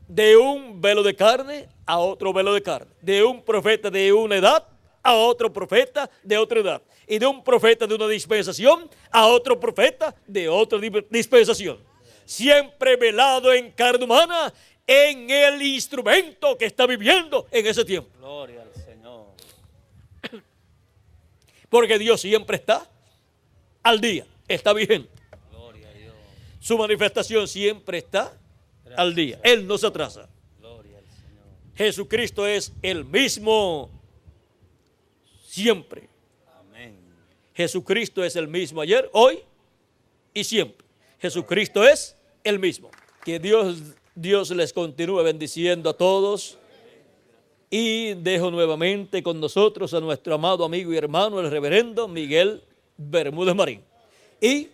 de un velo de carne a otro velo de carne, de un profeta de una edad a otro profeta de otra edad, y de un profeta de una dispensación a otro profeta de otra dispensación, siempre velado en carne humana, en el instrumento que está viviendo en ese tiempo. Gloria al Señor. Porque Dios siempre está al día, está vigente. Gloria a Dios. Su manifestación siempre está al día. Él no se atrasa. Gloria al Señor. Jesucristo es el mismo siempre. Amén. Jesucristo es el mismo ayer, hoy y siempre. Jesucristo es el mismo. Que Dios les continúe bendiciendo a todos, y dejo nuevamente con nosotros a nuestro amado amigo y hermano, el reverendo Miguel Bermúdez Marín. Y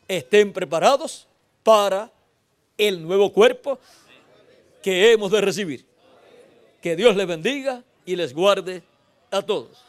estén preparados para el nuevo cuerpo que hemos de recibir. Que Dios les bendiga y les guarde a todos.